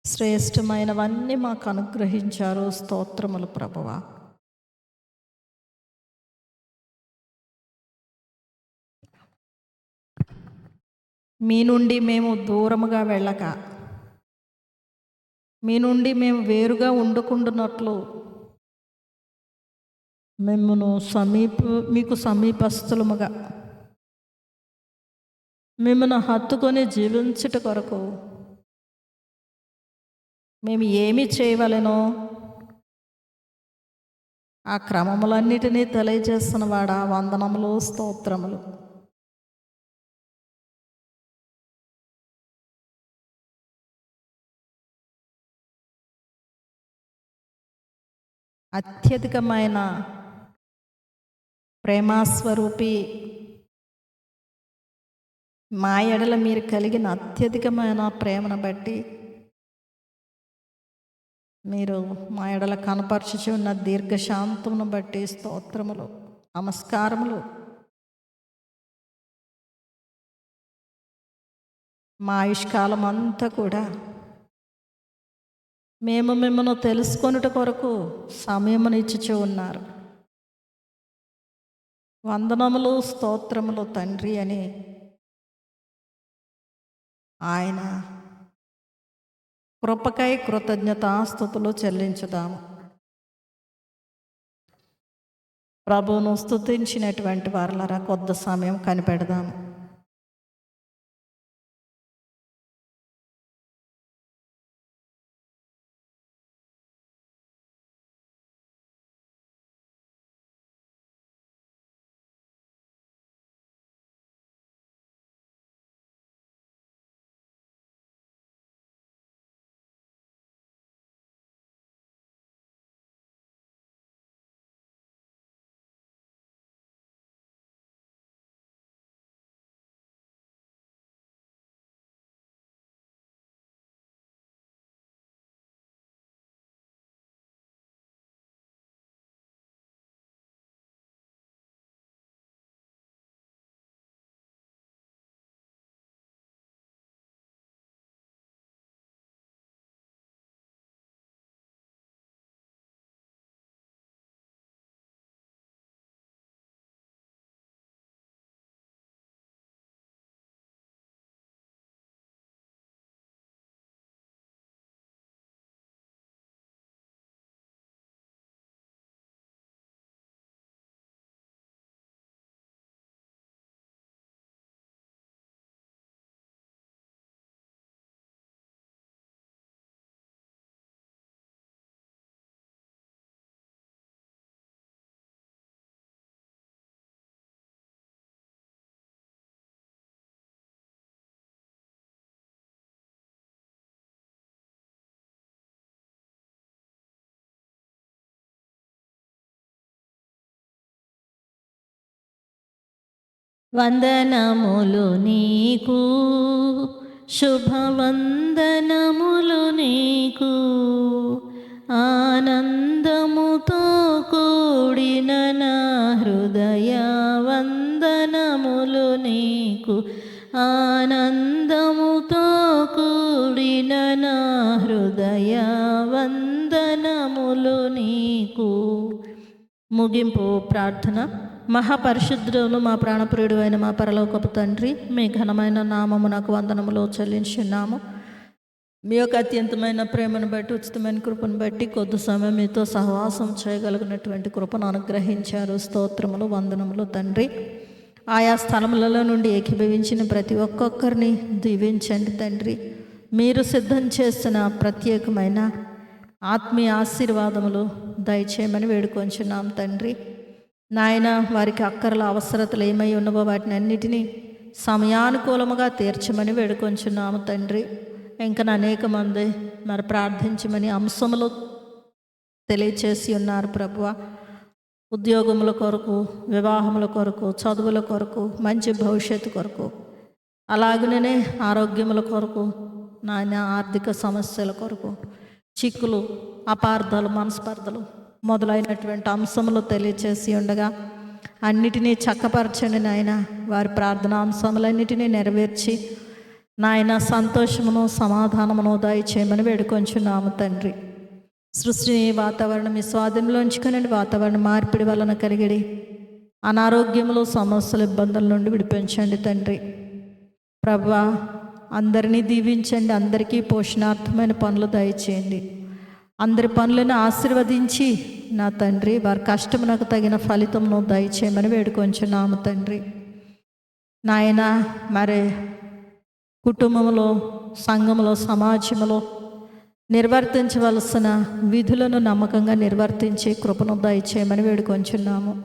శ్రేష్టమైనవన్నీ మాకు అనుగ్రహించారు. స్తోత్రములు ప్రభువా. మీ నుండి మేము దూరముగా వెళ్ళక, మీ నుండి మేము వేరుగా ఉండకుండానట్లు మీకు సమీపస్థులముగా మిమ్మల్ని హత్తుకొని జీవించుట కొరకు మేము ఏమి చేయవలెనో ఆ క్రమములన్నిటినీ తెలియజేస్తున్న వాడా, వందనములు, స్తోత్రములు. అత్యధికమైన ప్రేమాస్వరూపి, మా ఎడల మీరు కలిగిన అత్యధికమైన ప్రేమను బట్టి, మీరు మా ఎడల కనపరచుచు ఉన్న దీర్ఘశాంతమును బట్టి స్తోత్రములు, నమస్కారములు. మా ఆయుష్కాలం అంతా కూడా మేము మిమ్మల్ని తెలుసుకొనుట కొరకు సమయమునిచ్చుచూ ఉన్నారు. వందనములు, స్తోత్రములు తండ్రి అని ఆయన కృపకై కృతజ్ఞతాస్తుతులు చెల్లించుదాము. ప్రభువును స్తుతించినటువంటి వారలారా, కొద్ది సమయం కనిపెడదాము. వందనములు నీకు, శుభవందనములు నీకు, ఆనందముతో కూడిన నా హృదయ వందనములు నీకు, ఆనందముతో కూడిన నా హృదయ వందనములు నీకు. ముగింపు ప్రార్థన. మహాపరిశుద్ధులు మా ప్రాణప్రియుడు అయిన మా పరలోకపు తండ్రి, మీ ఘనమైన నామమునకు వందనములు చెల్లించున్నాము. మీ యొక్క అత్యంతమైన ప్రేమను బట్టి, ఉచితమైన కృపను బట్టి కొద్ది సమయం మీతో సహవాసం చేయగలిగినటువంటి కృపను అనుగ్రహించారు. స్తోత్రములు, వందనములు తండ్రి. ఆయా స్థలములలో నుండి ఏకీభవించిన ప్రతి ఒక్కొక్కరిని దీవించండి తండ్రి. మీరు సిద్ధం చేసిన ప్రత్యేకమైన ఆత్మీయ ఆశీర్వాదములు దయచేయమని వేడుకొంచున్నాం తండ్రి. నాయన, వారికి అక్కర్ల అవసరతలు ఏమై ఉన్నవో వాటిని అన్నిటినీ సమయానుకూలముగా తీర్చమని వేడుకొంచున్నాము తండ్రి. ఇంకా అనేక మంది మరి ప్రార్థించమని అంశములు తెలియచేసి ఉన్నారు ప్రభువా. ఉద్యోగముల కొరకు, వివాహముల కొరకు, చదువుల కొరకు, మంచి భవిష్యత్తు కొరకు, అలాగనే ఆరోగ్యముల కొరకు, నాయన ఆర్థిక సమస్యల కొరకు, చిక్కులు, అపార్థాలు, మనస్పర్ధలు మొదలైనటువంటి అంశములు తెలియచేసి ఉండగా అన్నిటినీ చక్కపరచండి నాయన. వారి ప్రార్థనాంశములన్నిటినీ నెరవేర్చి నాయన సంతోషమును, సమాధానమును దయచేయమని వేడుకొంచున్నాము తండ్రి. సృష్టిని, వాతావరణం మీ స్వాధీనంలో ఉంచుకునండి. వాతావరణ మార్పిడి వలన కలిగిడి అనారోగ్యములు, సమస్యలు, ఇబ్బందుల నుండి విడిపించండి తండ్రి. ప్రభువా, అందరినీ దీవించండి. అందరికీ పోషణార్థమైన పనులు దయచేయండి. అందరి పనులను ఆశీర్వదించి నా తండ్రి వారి కష్టమునకు తగిన ఫలితమును దయచేయమని వేడుకొంచున్నాము తండ్రి. నాయన, మరి కుటుంబంలో, సంఘంలో, సమాజంలో నిర్వర్తించవలసిన విధులను నమ్మకంగా నిర్వర్తించి కృపను దయచేయమని వేడుకొంచున్నాము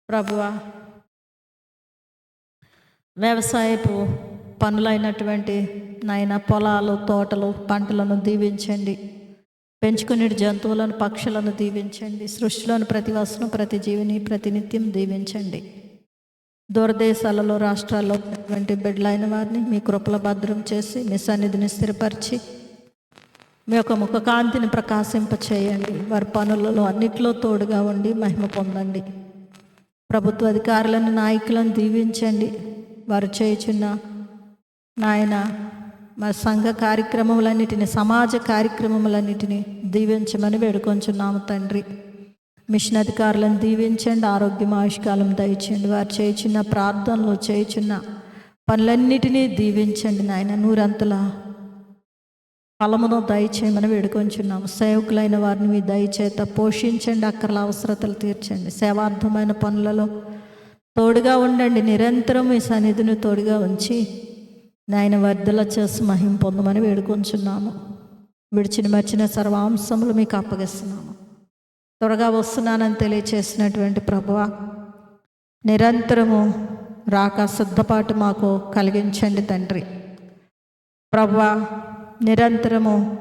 ప్రభువా. వ్యవసాయపు పనులైనటువంటి నాయన పొలాలు, తోటలు, పంటలను దీవించండి. పెంచుకునే జంతువులను, పక్షులను దీవించండి. సృష్టిలోని ప్రతి వస్తువును, ప్రతి జీవిని ప్రతినిత్యం దీవించండి. దూరదేశాలలో, రాష్ట్రాల్లో ఉన్నటువంటి బిడ్డలైన వారిని మీ కృపల భద్రం చేసి మీ సన్నిధిని స్థిరపరిచి మీ యొక్క ముఖ కాంతిని ప్రకాశింపచేయండి. వారి పనులలో అన్నిట్లో తోడుగా ఉండి మహిమ పొందండి. ప్రభుత్వ అధికారులను, నాయకులను దీవించండి. వారు చేయుచున్న నాయన మరి సంఘ కార్యక్రమములన్నిటిని, సమాజ కార్యక్రమములన్నిటినీ దీవించమని వేడుకొంచున్నాము తండ్రి. మిషన్ అధికారులను దీవించండి. ఆరోగ్యం, ఆయుష్కాలం దయచేయండి. వారు చేయుచున్న ప్రార్థనలు, చేయుచున్న పనులన్నిటినీ దీవించండి నాయన. నూరంతల ఫలమును దయచేయమని వేడుకొంచున్నాము. సేవకులైన వారిని మీ దయచేత పోషించండి. అక్కర్ల అవసరతలు తీర్చండి. సేవార్థమైన పనులలో తోడుగా ఉండండి. నిరంతరం మీ సన్నిధిని తోడుగా ఉంచి నాయన వర్ధల చేసి మహిమ పొందమని వేడుకొంచున్నాము. విడిచిన మర్చిన సర్వాంశములు మీకు అప్పగిస్తున్నాము. త్వరగా వస్తున్నానని తెలియచేసినటువంటి ప్రభువా, నిరంతరము రాక సిద్ధపాటు మాకు కలిగించండి తండ్రి. ప్రభువా, నిరంతరము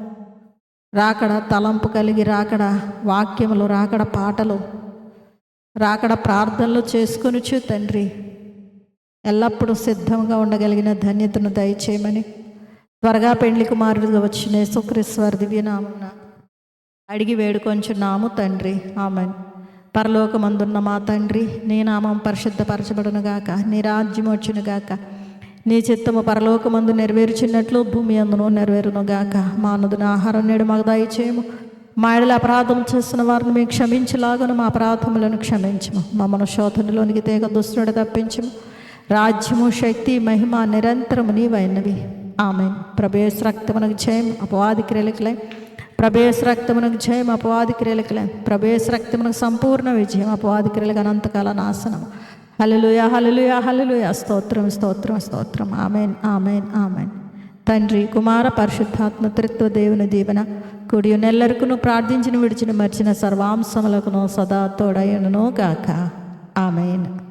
రాకడ తలంపు కలిగి, రాకడ వాక్యములు, రాకడ పాటలు, రాకడ ప్రార్థనలు చేసుకొనుచు తండ్రి ఎల్లప్పుడూ సిద్ధంగా ఉండగలిగిన ధన్యతను దయచేయమని త్వరగా పెండ్లి కుమారుడిగా వచ్చిన యేసుక్రీస్తు వారి దివ్యనామమున అడిగి వేడుకొంచున్నాము తండ్రి. ఆమేన్. పరలోకమందున్న మా తండ్రి, నీ నామం పరిశుద్ధపరచబడునుగాక, నీ రాజ్యం వచ్చునుగాక, నీ చిత్తము పరలోకమందు నెరవేర్చినట్లు భూమి అందును నెరవేరునుగాక. మా అనుదిన ఆహారం నేడు మాకు దయచేయము. మా ఎడల అపరాధం చేసిన వారిని మేము క్షమించలాగును మా అపరాధములను క్షమించము. మమ్మను శోధనలోనికి తేగ దుష్టుడు తప్పించము. రాజ్యము, శక్తి, మహిమ నిరంతరము నీవైనవి. ఆమేన్. ప్రభు యేసు రక్తమునకు జయం, అపవాది క్రియలకులై. ప్రభు యేసు రక్తమునకు జయం, అపవాది క్రియలకులై. ప్రభు యేసు రక్తమునకు సంపూర్ణ విజయం, అపవాది క్రియలకు అనంతకాల నాశనం. హల్లెలూయా, హల్లెలూయా, హల్లెలూయా. స్తోత్రం, స్తోత్రం, స్తోత్రం. ఆమేన్, ఆమేన్, ఆమేన్. తండ్రి, కుమార, పరిశుద్ధాత్మ త్రిత్వ దేవుని దీవెన కూడి నెల్లరకును ప్రార్థించిన, విడిచిన, మర్చిన సర్వాంశములకును సదా తోడయును గాక. ఆమేన్.